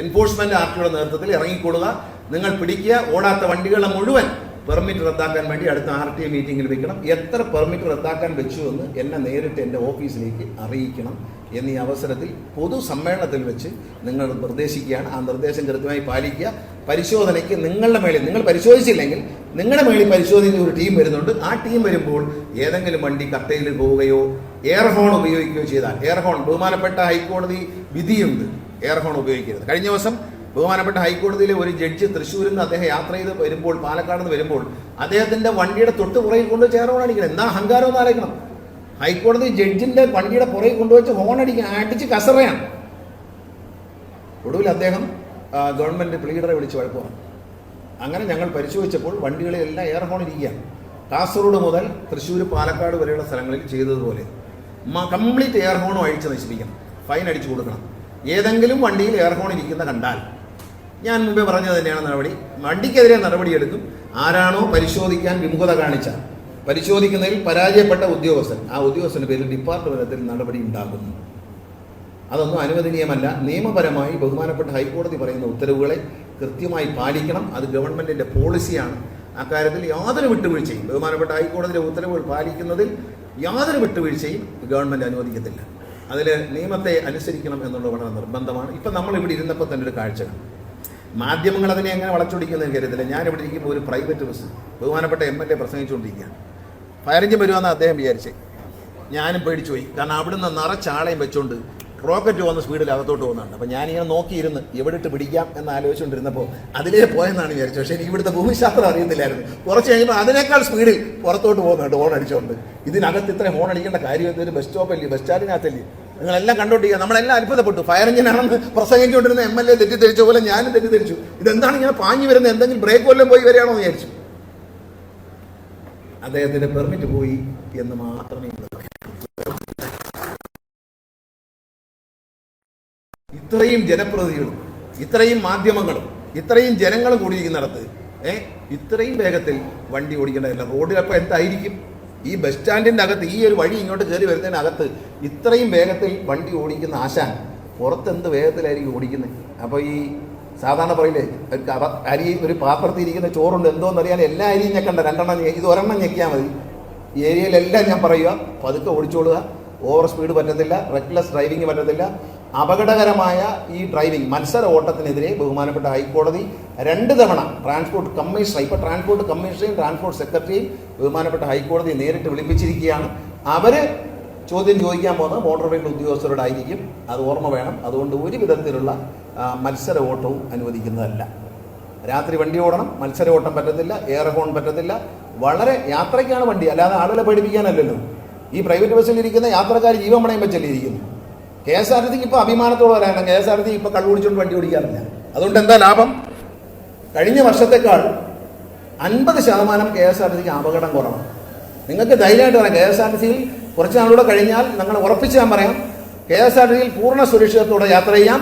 എൻഫോഴ്സ്മെന്റ് RTOയുടെ നേതൃത്വത്തിൽ ഇറങ്ങിക്കൊള്ളുക. നിങ്ങൾ പിടിക്കുക. ഓടാത്ത വണ്ടികളെ മുഴുവൻ പെർമിറ്റ് റദ്ദാക്കാൻ വേണ്ടി അടുത്ത RTO മീറ്റിംഗിൽ വെക്കണം. എത്ര പെർമിറ്റ് റദ്ദാക്കാൻ വെച്ചു എന്ന് എന്നെ നേരിട്ട് എൻ്റെ ഓഫീസിലേക്ക് അറിയിക്കണം എന്നീ അവസരത്തിൽ പൊതുസമ്മേളനത്തിൽ വെച്ച് നിങ്ങൾ നിർദ്ദേശിക്കുകയാണ്. ആ നിർദ്ദേശം കൃത്യമായി പാലിക്കുക. പരിശോധനയ്ക്ക് നിങ്ങളുടെ മേളിൽ, നിങ്ങൾ പരിശോധിച്ചില്ലെങ്കിൽ നിങ്ങളുടെ മേളിൽ പരിശോധിക്കുന്ന ഒരു ടീം വരുന്നുണ്ട്. ആ ടീം വരുമ്പോൾ ഏതെങ്കിലും വണ്ടി കട്ടയിൽ പോവുകയോ എയർ ഹോൺ ഉപയോഗിക്കുകയോ ചെയ്താൽ, എയർ ഹോൺ ബഹുമാനപ്പെട്ട ഹൈക്കോടതി വിധിയുണ്ട്, എയർ ഹോൺ ഉപയോഗിക്കരുത്. കഴിഞ്ഞ ദിവസം ബഹുമാനപ്പെട്ട ഹൈക്കോടതിയിലെ ഒരു ജഡ്ജി തൃശ്ശൂരിൽ നിന്ന് അദ്ദേഹം യാത്ര ചെയ്ത് വരുമ്പോൾ, പാലക്കാട് നിന്ന് വരുമ്പോൾ അദ്ദേഹത്തിൻ്റെ വണ്ടിയുടെ തൊട്ട് പുറകിൽ കൊണ്ട് ചെയർ ഹോൺ അടിക്കണം. എന്താ അഹങ്കാരം എന്ന് ആലോചിക്കണം. ഹൈക്കോടതി ജഡ്ജിൻ്റെ വണ്ടിയുടെ പുറകിൽ കൊണ്ടുവച്ച് ഹോൺ അടിച്ച് കസറയാണ്. ഒടുവിൽ അദ്ദേഹം ഗവൺമെൻറ് പ്ലീഡറെ വിളിച്ച് വഴക്ക് പറഞ്ഞു. അങ്ങനെ ഞങ്ങൾ പരിശോധിച്ചപ്പോൾ വണ്ടികളിലെല്ലാം എയർ ഹോൺ ഇരിക്കുകയാണ്. കാസർഗോഡ് മുതൽ തൃശ്ശൂർ പാലക്കാട് വരെയുള്ള സ്ഥലങ്ങളിൽ ചെയ്തതുപോലെ കംപ്ലീറ്റ് എയർ ഹോണും അഴിച്ച് നശിപ്പിക്കണം, ഫൈൻ അടിച്ചു കൊടുക്കണം. ഏതെങ്കിലും വണ്ടിയിൽ എയർ ഹോൺ ഇരിക്കുന്ന കണ്ടാൽ ഞാൻ മുമ്പേ പറഞ്ഞത് തന്നെയാണ് നടപടി. വണ്ടിക്കെതിരെ നടപടിയെടുക്കും. ആരാണോ പരിശോധിക്കാൻ വിമുഖത കാണിച്ച, പരിശോധിക്കുന്നതിൽ പരാജയപ്പെട്ട ഉദ്യോഗസ്ഥൻ, ആ ഉദ്യോഗസ്ഥൻ്റെ പേരിൽ ഡിപ്പാർട്ട്മെന്റ് തലത്തിൽ നടപടി ഉണ്ടാകുന്നു. അതൊന്നും അനുവദനീയമല്ല. നിയമപരമായി ബഹുമാനപ്പെട്ട ഹൈക്കോടതി പറയുന്ന ഉത്തരവുകളെ കൃത്യമായി പാലിക്കണം. അത് ഗവൺമെൻറ്റിൻ്റെ പോളിസിയാണ്. അക്കാര്യത്തിൽ യാതൊരു വിട്ടുവീഴ്ചയും, ബഹുമാനപ്പെട്ട ഹൈക്കോടതിയുടെ ഉത്തരവുകൾ പാലിക്കുന്നതിൽ യാതൊരു വിട്ടുവീഴ്ചയും ഗവൺമെൻറ് അനുവദിക്കത്തില്ല. അതിൽ നിയമത്തെ അനുസരിക്കണം എന്നുള്ളത് വളരെ നിർബന്ധമാണ്. ഇപ്പം നമ്മളിവിടെ ഇരുന്നപ്പോൾ തന്നെ ഒരു കാഴ്ച, മാധ്യമങ്ങൾ അതിനെ എങ്ങനെ വളച്ചൊടിക്കുന്നതെന്ന് കരുതില്ല. ഞാനിവിടെ ഇരിക്കുമ്പോൾ ഒരു പ്രൈവറ്റ് ബസ് ബഹുമാനപ്പെട്ട MLA പ്രസംഗിച്ചുകൊണ്ടിരിക്കുകയാണ്. ഫയർ എഞ്ചിൻ വരുവാന്ന് അദ്ദേഹം വിചാരിച്ചേ. ഞാനും പേടിച്ചു പോയി. കാരണം അവിടുന്ന് നിറച്ചാളയും വെച്ചുകൊണ്ട് റോക്കറ്റ് വന്ന് സ്പീഡിൽ അകത്തോട്ട് പോകുന്നുണ്ട്. അപ്പോൾ ഞാനിങ്ങനെ നോക്കിയിരുന്ന് എവിടെ ഇട്ട് പിടിക്കാം എന്ന് ആലോചിച്ചുകൊണ്ടിരുന്നപ്പോൾ അതിലേ പോയെന്നാണ് വിചാരിച്ചത്. പക്ഷേ എനിക്ക് ഇവിടുത്തെ ഭൂമിശാസ്ത്രം അറിയത്തില്ലായിരുന്നു. കുറച്ച് കഴിയുമ്പോൾ അതിനേക്കാൾ സ്പീഡിൽ പുറത്തോട്ട് പോകുന്നുണ്ട് ഹോൺ അടിച്ചുകൊണ്ട്. ഇതിനകത്ത് ഇത്രയും ഹോൺ അടിക്കേണ്ട കാര്യം ഒരു ബസ് സ്റ്റോപ്പല്ലേ, ബസ് സ്റ്റാൻഡിനകത്തല്ലേ? നിങ്ങളെല്ലാം കണ്ടോണ്ടിരിക്കുക. നമ്മളെല്ലാം അത്ഭുതപ്പെട്ടു. ഫയർ എഞ്ചിനാണെന്ന് പ്രസംഗിച്ചുകൊണ്ടിരുന്ന MLA തെറ്റിദ്ധരിച്ച പോലെ ഞാനും തെറ്റിദ്ധരിച്ചു. ഇതെന്താണ് ഇങ്ങനെ പാഞ്ഞു വരുന്നത്, എന്തെങ്കിലും ബ്രേക്ക് വല്ലതും പോയി വരികയാണോ എന്ന് വിചാരിച്ചു. അദ്ദേഹത്തിന്റെ പെർമിറ്റ് പോയി എന്ന് മാത്രമേ ഇത്രയും ജനപ്രതിനിധികളും ഇത്രയും മാധ്യമങ്ങളും ഇത്രയും ജനങ്ങളും കൂടിയിരിക്കുന്നിടത്ത് ഇത്രയും വേഗത്തിൽ വണ്ടി ഓടിക്കേണ്ടതല്ല. റോഡിലപ്പോൾ എന്തായിരിക്കും? ഈ ബസ് സ്റ്റാൻഡിൻ്റെ അകത്ത് ഈ ഒരു വഴി ഇങ്ങോട്ട് കയറി വരുന്നതിനകത്ത് ഇത്രയും വേഗത്തിൽ വണ്ടി ഓടിക്കുന്ന ആശാൻ പുറത്തെന്ത് വേഗത്തിലായിരിക്കും ഓടിക്കുന്നത്? അപ്പോൾ ഈ സാധാരണ പറയില്ലേ, അരി ഒരു പാത്രത്തിൽ ഇരിക്കുന്ന ചോറുണ്ട് എന്തോന്നറിയാൻ എല്ലാ അരിയും ഞെക്കണ്ട, 2 എണ്ണം ഇത് 1 എണ്ണം ഞെക്കിയാൽ മതി. ഈ ഏരിയയിലെല്ലാം ഞാൻ പറയുക, പതുക്കെ ഓടിച്ചോളുക, ഓവർ സ്പീഡ് പറ്റത്തില്ല, റെക്ലെസ് ഡ്രൈവിംഗ് പറ്റത്തില്ല. അപകടകരമായ ഈ ഡ്രൈവിംഗ് മത്സര ഓട്ടത്തിനെതിരെ ബഹുമാനപ്പെട്ട ഹൈക്കോടതി 2 തവണ ട്രാൻസ്പോർട്ട് കമ്മീഷണർ, ഇപ്പോൾ ട്രാൻസ്പോർട്ട് കമ്മീഷണറെയും ട്രാൻസ്പോർട്ട് സെക്രട്ടറിയും ബഹുമാനപ്പെട്ട ഹൈക്കോടതി നേരിട്ട് വിളിപ്പിച്ചിരിക്കുകയാണ്. അവർ ചോദ്യം ചോദിക്കാൻ പോകുന്നത് മോട്ടോർ വെഹിക്കിൾ ഉദ്യോഗസ്ഥരോടായിരിക്കും. അത് ഓർമ്മ വേണം. അതുകൊണ്ട് ഒരു വിധത്തിലുള്ള മത്സര ഓട്ടവും അനുവദിക്കുന്നതല്ല. രാത്രി വണ്ടി ഓടണം, മത്സര ഓട്ടം പറ്റത്തില്ല, എയർ ഹോൺ പറ്റത്തില്ല. വളരെ യാത്രയ്ക്കാണ് വണ്ടി, അല്ലാതെ ആളുകളെ പേടിപ്പിക്കാനല്ലല്ലോ. ഈ പ്രൈവറ്റ് ബസ്സിലിരിക്കുന്ന യാത്രക്കാർ ജീവൻ പണയം വെച്ചല്ലേ ഇരിക്കുന്നു. KSRTCക്ക് ഇപ്പോൾ അഭിമാനത്തോടെ വരാനാണ്. KSRTC ഇപ്പോൾ കള്ളുപിടിച്ചുകൊണ്ട് വണ്ടി ഓടിക്കാറില്ല. അതുകൊണ്ട് എന്താ ലാഭം? കഴിഞ്ഞ വർഷത്തേക്കാൾ 50% KSRTCക്ക് അപകടം കുറവാണ്. നിങ്ങൾക്ക് ധൈര്യമായിട്ട് പറയാം, KSRTCയിൽ കുറച്ച് നാളുകൂടെ കഴിഞ്ഞാൽ ഞങ്ങൾ ഉറപ്പിച്ച് ഞാൻ പറയാം, KSRTCയിൽ പൂർണ്ണ സുരക്ഷിതത്തോടെ യാത്ര ചെയ്യാം.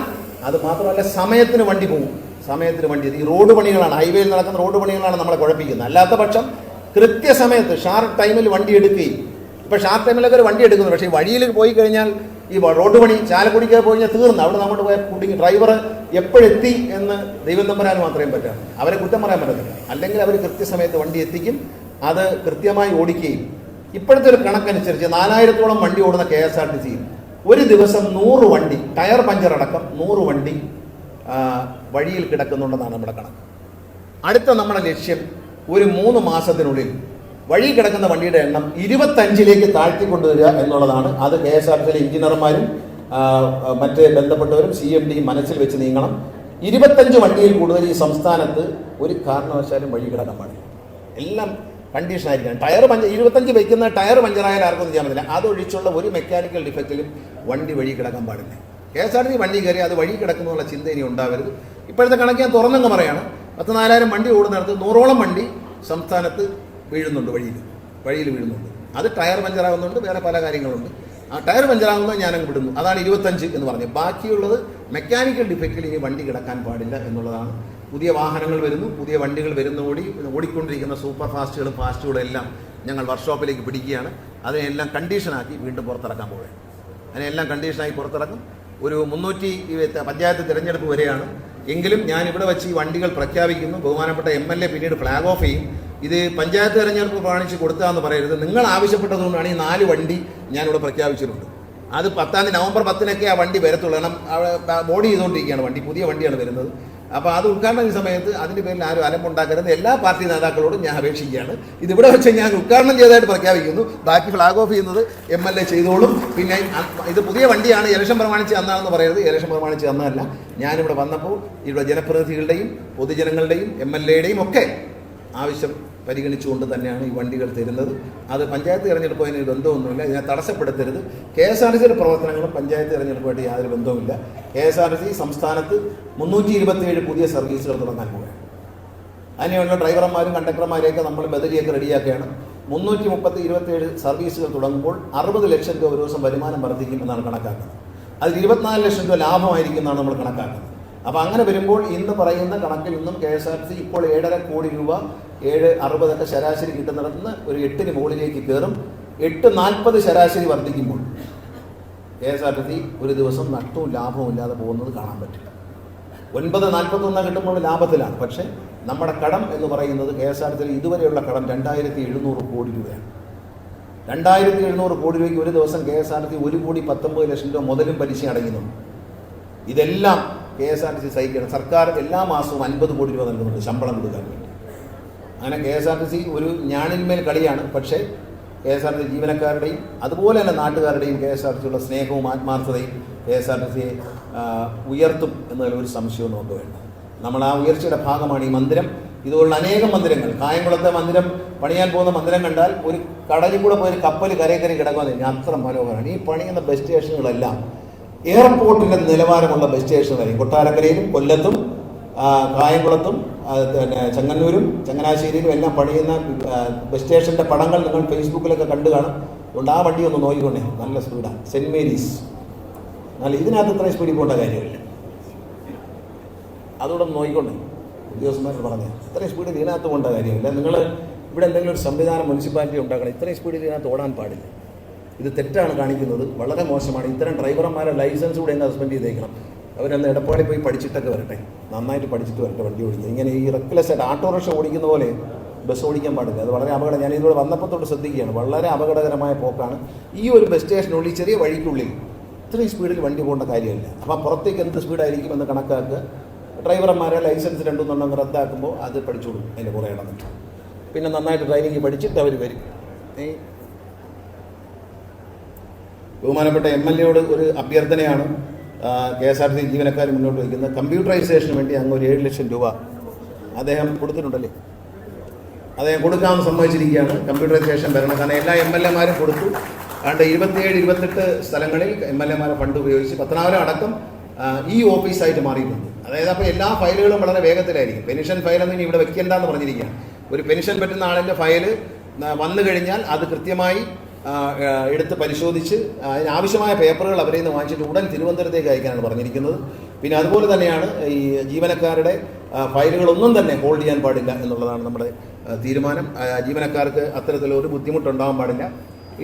അത് മാത്രമല്ല, സമയത്തിന് വണ്ടി പോകും. സമയത്തിന് വണ്ടി, ഈ റോഡ് പണികളാണ്, ഹൈവേയിൽ നടക്കുന്ന റോഡ് പണികളാണ് നമ്മളെ കുഴപ്പിക്കുന്നത്. അല്ലാത്ത പക്ഷം കൃത്യസമയത്ത് ഷാർപ്പ് ടൈമിൽ വണ്ടി എടുക്കുകയും, ഇപ്പോൾ ഷാർപ്പ് ടൈമിലൊക്കെ ഒരു വണ്ടി എടുക്കുന്നു. പക്ഷേ വഴിയിൽ പോയി കഴിഞ്ഞാൽ ഈ റോഡ് പണി ചാലക്കുടിക്ക് പോയി കഴിഞ്ഞാൽ തീർന്നു. അവിടെ നമ്മൾ പോയ കുടുങ്ങി. ഡ്രൈവർ എപ്പോഴെത്തി എന്ന് ദൈവം തമ്പുരാൻ മാത്രമേ പറ്റാം. അവരെ കുറ്റം പറയാൻ പറ്റത്തില്ല. അല്ലെങ്കിൽ അവർ കൃത്യസമയത്ത് വണ്ടി എത്തിക്കും, അത് കൃത്യമായി ഓടിക്കുകയും. ഇപ്പോഴത്തെ ഒരു കണക്കനുസരിച്ച് 4000-ഓളം വണ്ടി ഓടുന്ന KSRTCയിൽ ഒരു ദിവസം 100 വണ്ടി, ടയർ പഞ്ചർ അടക്കം 100 വണ്ടി വഴിയിൽ കിടക്കുന്നുണ്ടെന്നാണ് നമ്മുടെ കണക്ക്. അടുത്ത നമ്മുടെ ലക്ഷ്യം ഒരു 3 മാസത്തിനുള്ളിൽ വഴി കിടക്കുന്ന വണ്ടിയുടെ എണ്ണം 25ലേക്ക് താഴ്ത്തിക്കൊണ്ടുവരിക എന്നുള്ളതാണ്. അത് KSRTCയിലെ എഞ്ചിനീയർമാരും മറ്റ് ബന്ധപ്പെട്ടവരും CMDയും മനസ്സിൽ വെച്ച് നീങ്ങണം. 25 വണ്ടിയിൽ കൂടുതൽ ഈ സംസ്ഥാനത്ത് ഒരു കാരണവശാലും വഴി കിടക്കാൻ പാടില്ല. എല്ലാം കണ്ടീഷൻ ആയിരിക്കണം. ടയർ 25 വയ്ക്കുന്ന ടയർ പഞ്ചറായാലും ആർക്കൊന്നും ചെയ്യാൻ പറ്റില്ല. അതൊഴിച്ചുള്ള ഒരു മെക്കാനിക്കൽ ഡിഫക്റ്റിലും വണ്ടി വഴി കിടക്കാൻ പാടില്ല. KSRTC വണ്ടി കയറി അത് വഴി കിടക്കുന്നുള്ള ചിന്ത ഇനി ഉണ്ടാവരുത്. ഇപ്പോഴത്തെ കണക്ക് ഞാൻ തുറന്നങ്ങ് പറയാണ്, 10,000-4000 വണ്ടി ഓടുന്നിടത്ത് 100ഓളം വണ്ടി സംസ്ഥാനത്ത് വീഴുന്നുണ്ട്, വഴിയിൽ വീഴുന്നുണ്ട്. അത് ടയർ പഞ്ചറാകുന്നുണ്ട്, വേറെ പല കാര്യങ്ങളുണ്ട്. ആ ടയർ പഞ്ചറാകുന്നത് ഞാനങ്ങ് വിടുന്നു. അതാണ് 25 എന്ന് പറഞ്ഞത്. ബാക്കിയുള്ളത് മെക്കാനിക്കൽ ഡിഫക്റ്റിൽ ഇനി വണ്ടി കിടക്കാൻ പാടില്ല എന്നുള്ളതാണ്. പുതിയ വാഹനങ്ങൾ വരുന്നു, പുതിയ വണ്ടികൾ ഓടിക്കൊണ്ടിരിക്കുന്ന സൂപ്പർ ഫാസ്റ്റുകളും എല്ലാം ഞങ്ങൾ വർക്ക്ഷോപ്പിലേക്ക് പിടിക്കുകയാണ്. അതിനെല്ലാം കണ്ടീഷനാക്കി വീണ്ടും പുറത്തിറക്കാൻ പോവുകയാണ്. അതിനെല്ലാം കണ്ടീഷനായി പുറത്തിറക്കും. ഒരു 300 പഞ്ചായത്ത് തിരഞ്ഞെടുപ്പ് വരെയാണ്. എങ്കിലും ഞാൻ ഇവിടെ വെച്ച് ഈ വണ്ടികൾ പ്രഖ്യാപിക്കുന്നു. ബഹുമാനപ്പെട്ട MLA പിന്നീട് ഫ്ലാഗ് ഓഫ് ചെയ്യും. ഇത് പഞ്ചായത്ത് തിരഞ്ഞെടുപ്പ് കാണിച്ച് കൊടുത്താന്ന് പറയരുത്. നിങ്ങൾ ആവശ്യപ്പെട്ടതുകൊണ്ടാണ് ഈ 4 വണ്ടി ഞാനിവിടെ പ്രഖ്യാപിച്ചിട്ടുണ്ട്. അത് നവംബർ 10-നൊക്കെ ആ വണ്ടി വരത്തുള്ളൂ. കാരണം ബോഡി ചെയ്തുകൊണ്ടിരിക്കുകയാണ് വണ്ടി, പുതിയ വണ്ടിയാണ് വരുന്നത്. അപ്പോൾ അത് ഉദ്ഘാടന സമയത്ത് അതിൻ്റെ പേരിൽ ആരും അലമ്പുണ്ടാക്കരുത്. എല്ലാ പാർട്ടി നേതാക്കളോടും ഞാൻ അപേക്ഷിക്കുകയാണ്. ഇതിവിടെ വെച്ച് ഞാൻ ഉദ്ഘാടനം ചെയ്തതായിട്ട് പ്രഖ്യാപിക്കുന്നു. ബാക്കി ഫ്ലാഗ് ഓഫ് ചെയ്യുന്നത് MLA ചെയ്തോളും. പിന്നെ ഇത് പുതിയ വണ്ടിയാണ്, ഇലക്ഷൻ പ്രമാണിച്ച് തന്നാണെന്ന് പറയരുത്. ഇലക്ഷൻ പ്രമാണിച്ച് തന്നതല്ല. ഞാനിവിടെ വന്നപ്പോൾ ഇവിടെ ജനപ്രതിനിധികളുടെയും പൊതുജനങ്ങളുടെയും MLAയുടെയും ഒക്കെ ആവശ്യം പരിഗണിച്ചുകൊണ്ട് തന്നെയാണ് ഈ വണ്ടികൾ തരുന്നത്. അത് പഞ്ചായത്ത് തിരഞ്ഞെടുപ്പ് അതിന് ബന്ധമൊന്നുമില്ല. ഇതിനെ തടസ്സപ്പെടുത്തരുത്. KSRTCയുടെ പ്രവർത്തനങ്ങളും പഞ്ചായത്ത് തിരഞ്ഞെടുപ്പുമായിട്ട് യാതൊരു ബന്ധവുമില്ല. KSRTC സംസ്ഥാനത്ത് 327 പുതിയ സർവീസുകൾ തുടങ്ങാൻ പോവുകയാണ്. അതിനുള്ള ഡ്രൈവർമാരും കണ്ടക്ടർമാരെയൊക്കെ നമ്മൾ ബദലിയൊക്കെ റെഡിയാക്കുകയാണ്. 327 സർവീസുകൾ തുടങ്ങുമ്പോൾ 60 ലക്ഷം രൂപ ഒരു ദിവസം വരുമാനം വർദ്ധിക്കും എന്നാണ് കണക്കാക്കുന്നത്. അതിൽ 24 ലക്ഷം രൂപ ലാഭമായിരിക്കും എന്നാണ് നമ്മൾ കണക്കാക്കുന്നത്. അപ്പോൾ അങ്ങനെ വരുമ്പോൾ ഇന്ന് പറയുന്ന കണക്കിൽ നിന്നും KSRTC ഇപ്പോൾ 7.5 കോടി രൂപ 7.60 ശരാശരി കിട്ടുന്നിടത്തുനിന്ന് ഒരു 8-ന് മുകളിലേക്ക് കയറും. 8.40 ശരാശരി വർദ്ധിക്കുമ്പോൾ KSRTC ഒരു ദിവസം നഷ്ടവും ലാഭവും ഇല്ലാതെ പോകുന്നത് കാണാൻ പറ്റില്ല. 9.41 കിട്ടുമ്പോൾ ലാഭത്തിലാണ്. പക്ഷേ നമ്മുടെ കടം എന്ന് പറയുന്നത് KSRTCയിൽ ഇതുവരെയുള്ള കടം 2700 കോടി രൂപയാണ്. 2700 കോടി രൂപയ്ക്ക് ഒരു ദിവസം KSRTC 1.19 കോടി രൂപ മുതലും പലിശ അടയ്ക്കുന്നുണ്ട്. ഇതെല്ലാം KSRTC സഹിക്കണം. സർക്കാർ എല്ലാ മാസവും 50 കോടി രൂപ നൽകുന്നുണ്ട് ശമ്പളം കൊടുക്കാൻ വേണ്ടി. അങ്ങനെ KSRTC ഒരു ഞാണിന്മേൽ കളിയാണ്. പക്ഷേ KSRTC ജീവനക്കാരുടെയും അതുപോലെ തന്നെ നാട്ടുകാരുടെയും KSRTCയുള്ള സ്നേഹവും ആത്മാർത്ഥതയും KSRTCയെ ഉയർത്തും എന്നതിൽ ഒരു സംശയവും നമുക്ക് വേണ്ട. നമ്മൾ ആ ഉയർച്ചയുടെ ഭാഗമാണ് ഈ മന്ദിരം. ഇതുപോലുള്ള അനേകം മന്ദിരങ്ങൾ, കായംകുളത്തെ മന്ദിരം പണിയാൻ പോകുന്ന മന്ദിരം കണ്ടാൽ ഒരു കടലിൽ കൂടെ പോയി കപ്പൽ കരയിൽ കിടക്കുമെന്ന് ഞാൻ അത്ര മനോഹരമാണ്. ഈ പണിയുന്ന ബസ് സ്റ്റേഷനുകളെല്ലാം എയർപോർട്ടിൻ്റെ നിലവാരമുള്ള ബസ് സ്റ്റേഷനുകളായിരിക്കും. കൊട്ടാരക്കരയിലും കൊല്ലത്തും കായംകുളത്തും പിന്നെ ചെങ്ങന്നൂരും ചങ്ങനാശ്ശേരിയിലും എല്ലാം പണിയുന്ന ബസ് സ്റ്റേഷൻ്റെ പടങ്ങൾ നിങ്ങൾ ഫേസ്ബുക്കിലൊക്കെ കണ്ടു കാണും. അതുകൊണ്ട് ആ വണ്ടി ഒന്ന് നോക്കിക്കൊണ്ടേ, നല്ല സ്പീഡാണ്. സെൻറ്റ് മേരീസ് നല്ല, ഇതിനകത്ത് ഇത്രയും സ്പീഡിൽ പോകേണ്ട കാര്യമില്ല. അതുകൂടെ ഒന്ന് നോക്കിക്കൊണ്ടേ, ഉദ്യോഗസ്ഥന്മാർ പറഞ്ഞാൽ ഇത്രയും സ്പീഡിൽ ഇതിനകത്ത് പോകേണ്ട കാര്യമില്ല. നിങ്ങൾ ഇവിടെ എന്തെങ്കിലും ഒരു സംവിധാനം മുനിസിപ്പാലിറ്റി ഉണ്ടാക്കണം. ഇത്രയും സ്പീഡിൽ ഇതിനകത്ത് ഓടാൻ പാടില്ല. ഇത് തെറ്റാണ് കാണിക്കുന്നത്, വളരെ മോശമാണ്. ഇത്തരം ഡ്രൈവർമാരെ ലൈസൻസ് കൂടെ സസ്പെൻഡ് ചെയ്തേക്കണം. അവരന്ന് എടപ്പാളിൽ പോയി പഠിച്ചിട്ടൊക്കെ വരട്ടെ, നന്നായിട്ട് പഠിച്ചിട്ട് വരട്ടെ വണ്ടി ഓടിക്കുക. ഇങ്ങനെ ഈ റെക്ലെസ് ആയിട്ട് ഓട്ടോറിക്ഷ ഓടിക്കുന്ന പോലെ ബസ് ഓടിക്കാൻ പാടില്ല. അത് വളരെ അപകടം. ഞാൻ ഇതിലൂടെ വന്നപ്പോൾ തൊട്ട് ശ്രദ്ധിക്കുകയാണ്, വളരെ അപകടകരമായ പോക്കാണ്. ഈ ഒരു ബസ് സ്റ്റേഷനുള്ളിൽ, ചെറിയ വഴിക്കുള്ളിൽ ഇത്രയും സ്പീഡിൽ വണ്ടി പോകേണ്ട കാര്യമില്ല. അപ്പം പുറത്തേക്ക് എന്ത് സ്പീഡായിരിക്കും എന്ന് കണക്കാക്കുക. ഡ്രൈവർമാരെ ലൈസൻസ് 2 റദ്ദാക്കുമ്പോൾ അത് പഠിച്ചോളും. അതിൻ്റെ കുറേ ഇടന്നിട്ട് പിന്നെ നന്നായിട്ട് ഡ്രൈവിംഗ് പഠിച്ചിട്ട് അവർ വരും. ബഹുമാനപ്പെട്ട MLA ഒരു അഭ്യർത്ഥനയാണ് KSRTC ജീവനക്കാർ മുന്നോട്ട് വയ്ക്കുന്നത്. കമ്പ്യൂട്ടറൈസേഷന് വേണ്ടി അങ്ങ് ഒരു 7 ലക്ഷം രൂപ അദ്ദേഹം കൊടുത്തിട്ടുണ്ടല്ലേ, അദ്ദേഹം കൊടുക്കാമെന്ന് സമ്മതിച്ചിരിക്കുകയാണ്. കമ്പ്യൂട്ടറൈസേഷൻ വരണം. കാരണം എല്ലാ MLA മാരും കൊടുത്തു. അതുകൊണ്ട് 27-28 സ്ഥലങ്ങളിൽ MLA മാരെ ഫണ്ട് ഉപയോഗിച്ച് പത്തനാപുരം അടക്കം ഈ ഓഫീസായിട്ട് മാറിയിട്ടുണ്ട്. അതായത് അപ്പോൾ എല്ലാ ഫയലുകളും വളരെ വേഗത്തിലായിരിക്കും. പെൻഷൻ ഫയലൊന്നും ഇനി ഇവിടെ വെക്കേണ്ടെന്ന് പറഞ്ഞിരിക്കുകയാണ്. ഒരു പെൻഷൻ പറ്റുന്ന ആളിൻ്റെ ഫയല് വന്നു കഴിഞ്ഞാൽ അത് കൃത്യമായി എടുത്ത് പരിശോധിച്ച് അതിനാവശ്യമായ പേപ്പറുകൾ അവരിൽ നിന്ന് വാങ്ങിച്ചിട്ട് ഉടൻ തിരുവനന്തപുരത്തേക്ക് അയക്കാനാണ് പറഞ്ഞിരിക്കുന്നത്. പിന്നെ അതുപോലെ തന്നെയാണ് ഈ ജീവനക്കാരുടെ ഫയലുകളൊന്നും തന്നെ ഹോൾഡ് ചെയ്യാൻ പാടില്ല എന്നുള്ളതാണ് നമ്മുടെ തീരുമാനം. ജീവനക്കാർക്ക് അത്തരത്തിലൊരു ബുദ്ധിമുട്ടുണ്ടാകാൻ പാടില്ല.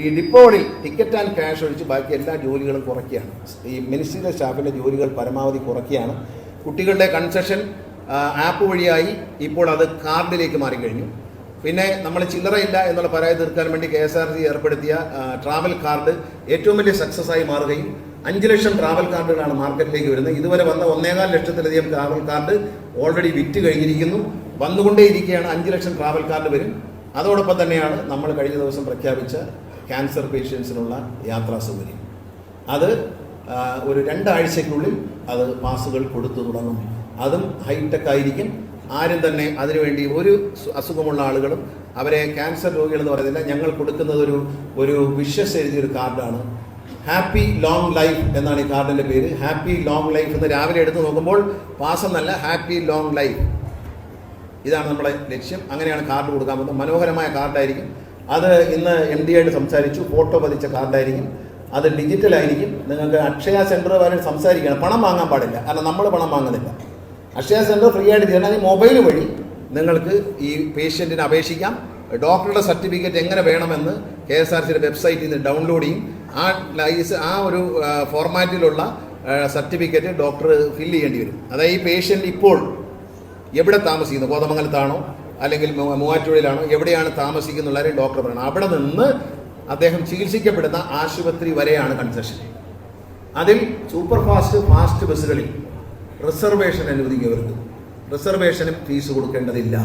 ഈ ഡിപ്പോകളിൽ ടിക്കറ്റ് ആൻഡ് ക്യാഷ് ഒഴിച്ച് ബാക്കി എല്ലാ ജോലികളും കുറയ്ക്കുകയാണ്. ഈ മിനിസ്ട്രിയിലെ സ്റ്റാഫിൻ്റെ ജോലികൾ പരമാവധി കുറയ്ക്കുകയാണ്. കുട്ടികളുടെ കൺസെഷൻ ആപ്പ് വഴിയായി ഇപ്പോൾ അത് കാർഡിലേക്ക് മാറിക്കഴിഞ്ഞു. പിന്നെ നമ്മൾ ചില്ലറയില്ല എന്നുള്ള പരാതി തീർക്കാൻ വേണ്ടി KSRTC ഏർപ്പെടുത്തിയ ട്രാവൽ കാർഡ് ഏറ്റവും വലിയ സക്സസ് ആയി മാറുകയും 5 ലക്ഷം ട്രാവൽ കാർഡുകളാണ് മാർക്കറ്റിലേക്ക് വരുന്നത്. ഇതുവരെ വന്ന 1.25 ലക്ഷത്തിലധികം ട്രാവൽ കാർഡ് ഓൾറെഡി വിറ്റ് കഴിഞ്ഞിരിക്കുന്നു. വന്നുകൊണ്ടേയിരിക്കുകയാണ്. 5 ലക്ഷം ട്രാവൽ കാർഡ് വരും. അതോടൊപ്പം തന്നെയാണ് നമ്മൾ കഴിഞ്ഞ ദിവസം പ്രഖ്യാപിച്ച ക്യാൻസർ പേഷ്യൻസിനുള്ള യാത്രാ സൗകര്യം. അത് ഒരു 2 ആഴ്ചയ്ക്കുള്ളിൽ അത് പാസുകൾ കൊടുത്തു തുടങ്ങും. അതും ഹൈടെക് ആയിരിക്കും. ആരും തന്നെ അതിനുവേണ്ടി ഒരു അസുഖമുള്ള ആളുകളും അവരെ ക്യാൻസർ രോഗികളെന്ന് പറയുന്നില്ല. ഞങ്ങൾ കൊടുക്കുന്നത് ഒരു വിഷസ് എഴുതിയൊരു കാർഡാണ്. ഹാപ്പി ലോങ് ലൈഫ് എന്നാണ് ഈ കാർഡിൻ്റെ പേര്. ഹാപ്പി ലോങ് ലൈഫ് എന്ന് രാവിലെ എടുത്ത് നോക്കുമ്പോൾ പാസ് എന്നല്ല, ഹാപ്പി ലോങ് ലൈഫ്. ഇതാണ് നമ്മുടെ ലക്ഷ്യം. അങ്ങനെയാണ് കാർഡ് കൊടുക്കാൻ പോകുന്നത്. മനോഹരമായ കാർഡായിരിക്കും. അത് ഇന്ന് MD ആയിട്ട് സംസാരിച്ചു. ഫോട്ടോ പതിച്ച കാർഡായിരിക്കും. അത് ഡിജിറ്റലായിരിക്കും. നിങ്ങൾക്ക് അക്ഷയ സെൻറ്റർ വരെ സംസാരിക്കണം. പണം വാങ്ങാൻ പാടില്ല. കാരണം നമ്മൾ പണം വാങ്ങുന്നില്ല. അക്ഷയ സെൻറ്റർ ഫ്രീ ആയിട്ട് ചെയ്യണം. മൊബൈൽ വഴി നിങ്ങൾക്ക് ഈ പേഷ്യൻറ്റിന് അപേക്ഷിക്കാം. ഡോക്ടറുടെ സർട്ടിഫിക്കറ്റ് എങ്ങനെ വേണമെന്ന് KSRTCയുടെ വെബ്സൈറ്റിൽ നിന്ന് ഡൗൺലോഡ് ചെയ്യും. ആ ഒരു ഫോർമാറ്റിലുള്ള സർട്ടിഫിക്കറ്റ് ഡോക്ടർ ഫില്ല് ചെയ്യേണ്ടി വരും. അതായത് ഈ പേഷ്യൻ്റ് ഇപ്പോൾ എവിടെ താമസിക്കുന്നു, കോതമംഗലത്താണോ അല്ലെങ്കിൽ മൂവാറ്റുപുഴയിലാണോ, എവിടെയാണ് താമസിക്കുന്നുള്ളവരെയും ഡോക്ടർ പറയണം. അവിടെ നിന്ന് അദ്ദേഹം ചികിത്സിക്കപ്പെടുന്ന ആശുപത്രി വരെയാണ് കൺസെഷൻ. അതിൽ സൂപ്പർ ഫാസ്റ്റ് ബസ്സുകളിൽ റിസർവേഷൻ അനുവദിക്കുന്നവർക്ക് റിസർവേഷനും ഫീസ് കൊടുക്കേണ്ടതില്ല.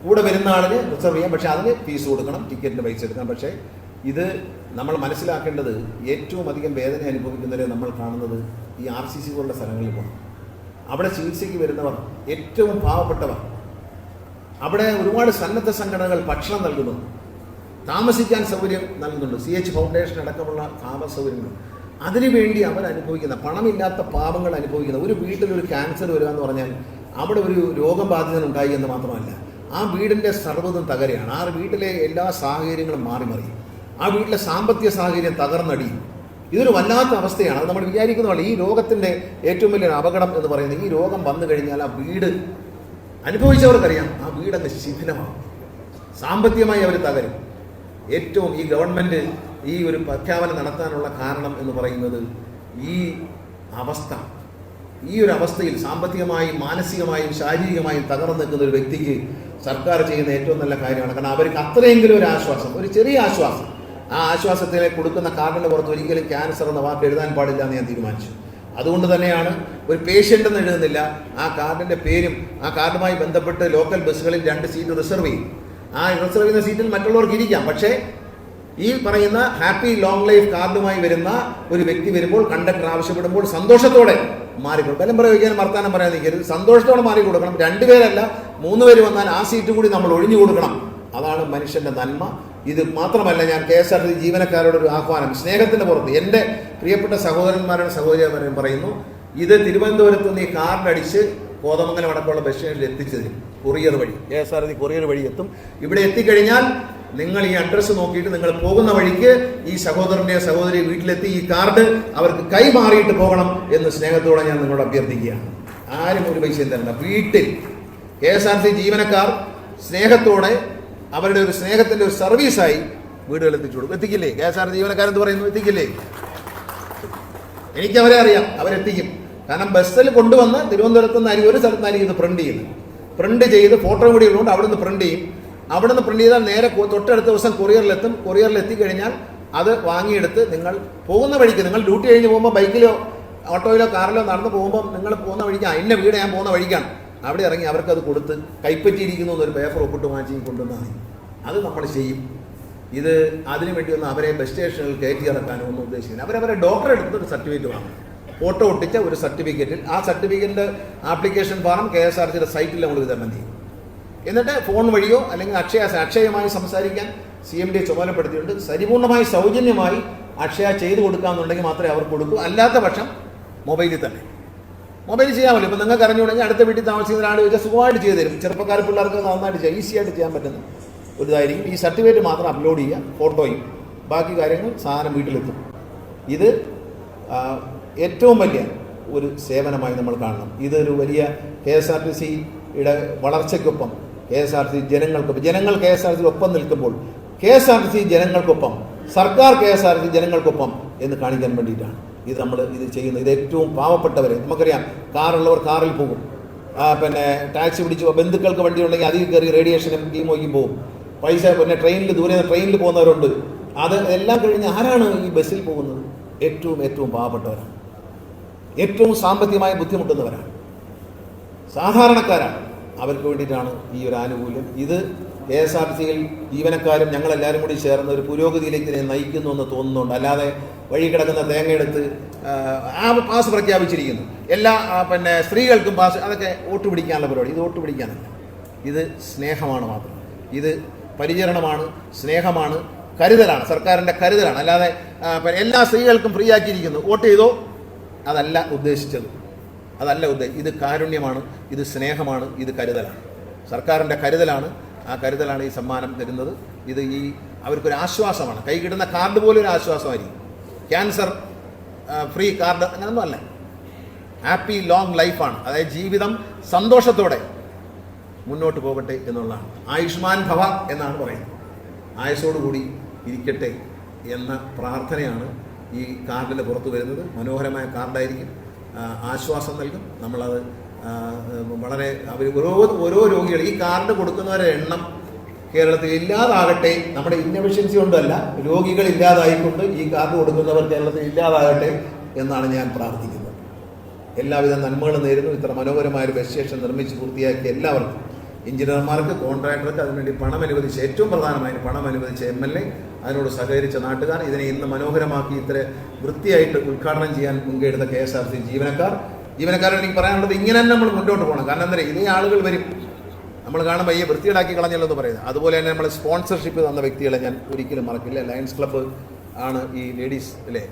കൂടെ വരുന്ന ആളിന് റിസർവ് ചെയ്യാം, പക്ഷേ അതിന് ഫീസ് കൊടുക്കണം, ടിക്കറ്റിന് പൈസ എടുക്കണം. പക്ഷേ ഇത് നമ്മൾ മനസ്സിലാക്കേണ്ടത്, ഏറ്റവും അധികം വേദന അനുഭവിക്കുന്നവരെ നമ്മൾ കാണുന്നത് ഈ RCC പോലുള്ള സ്ഥലങ്ങളിൽ പോകണം. അവിടെ ചികിത്സയ്ക്ക് വരുന്നവർ ഏറ്റവും പാവപ്പെട്ടവർ. അവിടെ ഒരുപാട് സന്നദ്ധ സംഘടനകൾ ഭക്ഷണം നൽകുന്നു, താമസിക്കാൻ സൗകര്യം നൽകുന്നുണ്ട്. CH ഫൗണ്ടേഷൻ അടക്കമുള്ള താമസ സൗകര്യങ്ങൾ. അതിനുവേണ്ടി അവർ അനുഭവിക്കുന്ന, പണമില്ലാത്ത പാവങ്ങൾ അനുഭവിക്കുന്ന, ഒരു വീട്ടിലൊരു ക്യാൻസർ വരിക എന്ന് പറഞ്ഞാൽ അവിടെ ഒരു രോഗം ബാധിതനുണ്ടായി എന്ന് മാത്രമല്ല, ആ വീടിൻ്റെ സർവ്വതും തകരുകയാണ്. ആ വീട്ടിലെ എല്ലാ സാഹചര്യങ്ങളും മാറി മറിയും. ആ വീട്ടിലെ സാമ്പത്തിക സാഹചര്യം തകർന്നടിയും. ഇതൊരു വല്ലാത്ത അവസ്ഥയാണ്. അത് നമ്മൾ വിചാരിക്കുന്നതല്ല. ഈ രോഗത്തിൻ്റെ ഏറ്റവും വലിയൊരു അപകടം എന്ന് പറയുന്നത്, ഈ രോഗം വന്നു കഴിഞ്ഞാൽ ആ വീട് അനുഭവിച്ചവർക്കറിയാം, ആ വീടൊക്കെ ശിഥിലമാകും, സാമ്പത്തികമായി അവർ തകരും. ഏറ്റവും ഈ ഗവൺമെൻറ് ഈ ഒരു പ്രഖ്യാപനം നടത്താനുള്ള കാരണം എന്ന് പറയുന്നത് ഈ അവസ്ഥ, ഈ ഒരു അവസ്ഥയിൽ സാമ്പത്തികമായും മാനസികമായും ശാരീരികമായും തകർന്നു നിൽക്കുന്ന ഒരു വ്യക്തിക്ക് സർക്കാർ ചെയ്യുന്ന ഏറ്റവും നല്ല കാര്യമാണ്. കാരണം അവർക്ക് അത്രയെങ്കിലും ഒരു ആശ്വാസം, ഒരു ചെറിയ ആശ്വാസം, ആ ആശ്വാസത്തിനെ കൊടുക്കുന്ന കാർഡിൻ്റെ പുറത്ത് ഒരിക്കലും ക്യാൻസർ എന്ന വാക്ക് എഴുതാൻ പാടില്ല എന്ന് ഞാൻ തീരുമാനിച്ചു. അതുകൊണ്ട് തന്നെയാണ് ഒരു പേഷ്യൻ്റ് എന്ന് എഴുതുന്നില്ല, ആ കാർഡിൻ്റെ പേരും ആ കാർഡുമായി ബന്ധപ്പെട്ട് ലോക്കൽ ബസ്സുകളിൽ 2 സീറ്റ് റിസർവ് ചെയ്യും. ആ റിസർവ് ചെയ്യുന്ന സീറ്റിൽ മറ്റുള്ളവർക്ക് ഇരിക്കാം. പക്ഷേ ഈ പറയുന്ന ഹാപ്പി ലോങ് ലൈഫ് കാർഡുമായി വരുന്ന ഒരു വ്യക്തി വരുമ്പോൾ കണ്ടക്ടർ ആവശ്യപ്പെടുമ്പോൾ സന്തോഷത്തോടെ മാറിക്കൊടുക്കും. ബലം പ്രയോഗിക്കാനും വർത്താനം പറയാൻ നിൽക്കരുത്, സന്തോഷത്തോടെ മാറി കൊടുക്കണം. 2 പേരല്ല 3 പേര് വന്നാൽ ആ സീറ്റ് കൂടി നമ്മൾ ഒഴിഞ്ഞു കൊടുക്കണം. അതാണ് മനുഷ്യന്റെ നന്മ. ഇത് മാത്രമല്ല, ഞാൻ KSRTC ജീവനക്കാരോട് ഒരു ആഹ്വാനം, സ്നേഹത്തിന്റെ പുറത്ത് എൻ്റെ പ്രിയപ്പെട്ട സഹോദരന്മാരും സഹോദരിമാരും പറയുന്നു, ഇത് തിരുവനന്തപുരത്ത് നിന്ന് ഈ കാർഡടിച്ച് കോതമംഗലം അടക്കമുള്ള ബസ് സ്റ്റേഷനിൽ എത്തിച്ചതിന് കൊറിയർ വഴി KSRTC കൊറിയർ വഴി എത്തും. ഇവിടെ എത്തിക്കഴിഞ്ഞാൽ നിങ്ങൾ ഈ അഡ്രസ്സ് നോക്കിയിട്ട് നിങ്ങൾ പോകുന്ന വഴിക്ക് ഈ സഹോദരൻ്റെ സഹോദരി വീട്ടിലെത്തി ഈ കാർഡ് അവർക്ക് കൈമാറിയിട്ട് പോകണം എന്ന് സ്നേഹത്തോടെ ഞാൻ നിങ്ങളോട് അഭ്യർത്ഥിക്കുകയാണ്. ആരും ഒരു പൈസയും തരണ്ട. വീട്ടിൽ KSRTC ജീവനക്കാർ സ്നേഹത്തോടെ അവരുടെ ഒരു സ്നേഹത്തിന്റെ ഒരു സർവീസായി വീടുകളിൽ എത്തിച്ചു കൊടുക്കും. എത്തിക്കില്ലേ? KSRTC ജീവനക്കാരെന്ത് പറയുന്നു? എത്തിക്കില്ലേ? എനിക്ക് അവരെ അറിയാം, അവരെത്തിക്കും. കാരണം ബസ്സിൽ കൊണ്ടുവന്ന് തിരുവനന്തപുരത്ത് നിന്ന് ഒരു സ്ഥലത്ത് നിന്ന് ഇത് പ്രിന്റ് ചെയ്ത് ഫോട്ടോ കൂടി ഉള്ളതുകൊണ്ട് അവിടെ നിന്ന് പ്രിന്റ് ചെയ്യും. അവിടെ നിന്ന് പ്രിന്റ് ചെയ്താൽ നേരെ തൊട്ടടുത്ത ദിവസം കൊറിയറിലെത്തും. കൊറിയറിൽ എത്തിക്കഴിഞ്ഞാൽ അത് വാങ്ങിയെടുത്ത് നിങ്ങൾ പോകുന്ന വഴിക്ക്, നിങ്ങൾ ഡ്യൂട്ടി കഴിഞ്ഞ് പോകുമ്പോൾ ബൈക്കിലോ ഓട്ടോയിലോ കാറിലോ നടന്ന് പോകുമ്പോൾ നിങ്ങൾ പോകുന്ന വഴിക്ക്, ഇന്ന വീട് ഞാൻ പോകുന്ന വഴിക്കാണ്, അവിടെ ഇറങ്ങി അവർക്കത് കൊടുത്ത് കൈപ്പറ്റിയിരിക്കുന്നു എന്നൊരു പേപ്പർ ഒപ്പിട്ട് വാങ്ങിച്ച് കൊണ്ടുവന്നാൽ മതി. അത് നമ്മൾ ചെയ്യും. ഇത് അതിനു വേണ്ടിയൊന്നും അവരെ ബസ് സ്റ്റേഷനിൽ കയറ്റി ഇറക്കാനോ ഒന്നും ഉദ്ദേശിക്കുന്നത്. അവരവരെ ഡോക്ടറെ എടുത്തൊരു സർട്ടിഫിക്കറ്റ് വാങ്ങും, ഫോട്ടോ ഒട്ടിച്ച ഒരു സർട്ടിഫിക്കറ്റിൽ ആ സർട്ടിഫിക്കറ്റിൻ്റെ ആപ്ലിക്കേഷൻ ഫോം KSRTCയുടെ സൈറ്റിൽ നമ്മൾ വിതരണം ചെയ്യും. എന്നിട്ട് ഫോൺ വഴിയോ അല്ലെങ്കിൽ അക്ഷയമായി സംസാരിക്കാൻ CMD ചുമതലപ്പെടുത്തിയിട്ടുണ്ട്. പരിപൂർണമായി സൗജന്യമായി അക്ഷയ ചെയ്തു കൊടുക്കാമെന്നുണ്ടെങ്കിൽ മാത്രമേ അവർ കൊടുക്കൂ. അല്ലാത്ത പക്ഷം മൊബൈലിൽ തന്നെ മൊബൈൽ ചെയ്യാമല്ലോ. ഇപ്പം നിങ്ങൾക്ക് അറിഞ്ഞുകൊണ്ടെങ്കിൽ അടുത്ത വീട്ടിൽ താമസിക്കുന്ന ഒരാൾ ചോദിച്ചാൽ സുഖമായിട്ട് ചെയ്തു തരും. ചെറുപ്പക്കാർ പിള്ളേർക്ക് നന്നായിട്ട് ചെയ്യാം, ഈസിയായിട്ട് ചെയ്യാൻ പറ്റുന്ന ഒരു ഇതായിരിക്കും. ഈ സർട്ടിഫിക്കറ്റ് മാത്രം അപ്ലോഡ് ചെയ്യുക, ഫോട്ടോയും ബാക്കി കാര്യങ്ങൾ സാധനം വീട്ടിലെത്തും. ഇത് ഏറ്റവും വലിയ ഒരു സേവനമായി നമ്മൾ കാണണം. ഇതൊരു വലിയ KSRTCയുടെ വളർച്ചയ്ക്കൊപ്പം KSRTC ജനങ്ങൾക്കൊപ്പം, ജനങ്ങൾ KSRTC ഒപ്പം നിൽക്കുമ്പോൾ KSRTC ജനങ്ങൾക്കൊപ്പം, സർക്കാർ KSRTC ജനങ്ങൾക്കൊപ്പം എന്ന് കാണിക്കാൻ വേണ്ടിയിട്ടാണ് ഇത് ചെയ്യുന്നത്. ഇത് ഏറ്റവും പാവപ്പെട്ടവരെ, നമുക്കറിയാം, കാറുള്ളവർ കാറിൽ പോകും, പിന്നെ ടാക്സി പിടിച്ച് ബന്ധുക്കൾക്ക് വണ്ടി ഉണ്ടെങ്കിൽ അതിൽ കയറി റേഡിയേഷനും കീമോയ്ക്കും പോകും. പൈസ പിന്നെ ട്രെയിനിൽ പോകുന്നവരുണ്ട്. അത് എല്ലാം കഴിഞ്ഞ് ആരാണ് ഈ ബസ്സിൽ പോകുന്നത്? ഏറ്റവും പാവപ്പെട്ടവരാണ്, ഏറ്റവും സാമ്പത്തികമായി ബുദ്ധിമുട്ടുന്നവരാണ്, സാധാരണക്കാരാണ്. അവർക്ക് വേണ്ടിയിട്ടാണ് ഈ ഒരു ആനുകൂല്യം. ഇത് KSRTCയിൽ ജീവനക്കാരും ഞങ്ങളെല്ലാവരും കൂടി ചേർന്ന് ഒരു പുരോഗതിയിലേക്ക് നയിക്കുന്നു എന്ന് തോന്നുന്നുണ്ട്. അല്ലാതെ വഴി കിടക്കുന്ന തേങ്ങയെടുത്ത് പാസ് പ്രഖ്യാപിച്ചിരിക്കുന്നു, എല്ലാ പിന്നെ സ്ത്രീകൾക്കും പാസ്, അതൊക്കെ വോട്ട് പിടിക്കാനുള്ള പരിപാടി. ഇത് വോട്ട് പിടിക്കാനല്ല, ഇത് സ്നേഹമാണ് മാത്രം. ഇത് പരിചരണമാണ്, സ്നേഹമാണ്, കരുതലാണ്, സർക്കാരിൻ്റെ കരുതലാണ്. അല്ലാതെ എല്ലാ സ്ത്രീകൾക്കും ഫ്രീ ആക്കിയിരിക്കുന്നു, വോട്ട് ചെയ്തോ, അതല്ല ഉദ്ദേശിച്ചത്. ഇത് കാരുണ്യമാണ്, ഇത് സ്നേഹമാണ്, ഇത് കരുതലാണ്, സർക്കാരിൻ്റെ കരുതലാണ്. ആ കരുതലാണ് ഈ സമ്മാനം തരുന്നത്. ഇത് അവർക്കൊരു ആശ്വാസമാണ്. കൈ കിട്ടുന്ന കാർഡ് പോലെ ഒരു ആശ്വാസമായിരിക്കും. ക്യാൻസർ ഫ്രീ കാർഡ് അങ്ങനൊന്നും അല്ല. ഹാപ്പി ലോങ് ലൈഫാണ്. അതായത് ജീവിതം സന്തോഷത്തോടെ മുന്നോട്ട് പോകട്ടെ എന്നുള്ളതാണ്. ആയുഷ്മാൻ ഭവ എന്നാണ് പറയുന്നത്. ആയുസ്സോടുകൂടി ഇരിക്കട്ടെ എന്ന പ്രാർത്ഥനയാണ് ഈ കാർഡിൽ പുറത്തു വരുന്നത്. മനോഹരമായ കാർഡായിരിക്കും, ആശ്വാസം നൽകും. നമ്മളത് വളരെ ഓരോ രോഗികൾ ഈ കാർഡ് കൊടുക്കുന്നവരുടെ എണ്ണം കേരളത്തിൽ ഇല്ലാതാകട്ടെ. നമ്മുടെ ഇന്നഫിഷ്യൻസി കൊണ്ടല്ല, രോഗികൾ ഇല്ലാതായിക്കൊണ്ട് ഈ കാർഡ് കൊടുക്കുന്നവർ കേരളത്തിൽ ഇല്ലാതാകട്ടെ എന്നാണ് ഞാൻ പ്രാർത്ഥിക്കുന്നത്. എല്ലാവിധ നന്മകളും നേരുന്നു. ഇത്ര മനോഹരമായൊരു ബസ് സ്റ്റേഷൻ നിർമ്മിച്ച് പൂർത്തിയാക്കിയ എല്ലാവർക്കും, എഞ്ചിനീയർമാർക്ക്, കോൺട്രാക്ടർക്ക്, അതിനുവേണ്ടി പണം അനുവദിച്ച, ഏറ്റവും പ്രധാനമായി പണം അനുവദിച്ച MLA, അതിനോട് സഹകരിച്ച നാട്ടുകാർ, ഇതിനെ ഇന്ന് മനോഹരമാക്കി ഇത്ര വൃത്തിയായിട്ട് ഉദ്ഘാടനം ചെയ്യാൻ മുൻകൈയെടുത്ത KSRTC ജീവനക്കാരോട് എനിക്ക് പറയാനുള്ളത്, ഇങ്ങനെ തന്നെ നമ്മൾ മുന്നോട്ട് പോകണം. കാരണം എന്താ പറയുക, ഇതേ ആളുകൾ വരും, നമ്മൾ കാണുമ്പോൾ ഈ വൃത്തിയിടാക്കി കളഞ്ഞല്ലോ എന്ന് പറയുന്നത്. അതുപോലെ തന്നെ നമ്മൾ സ്പോൺസർഷിപ്പ് തന്ന വ്യക്തികളെ ഞാൻ ഒരിക്കലും മറക്കില്ല. ലയൺസ് ക്ലബ്ബ് ആണ് ഈ ലേഡീസ് അല്ലേ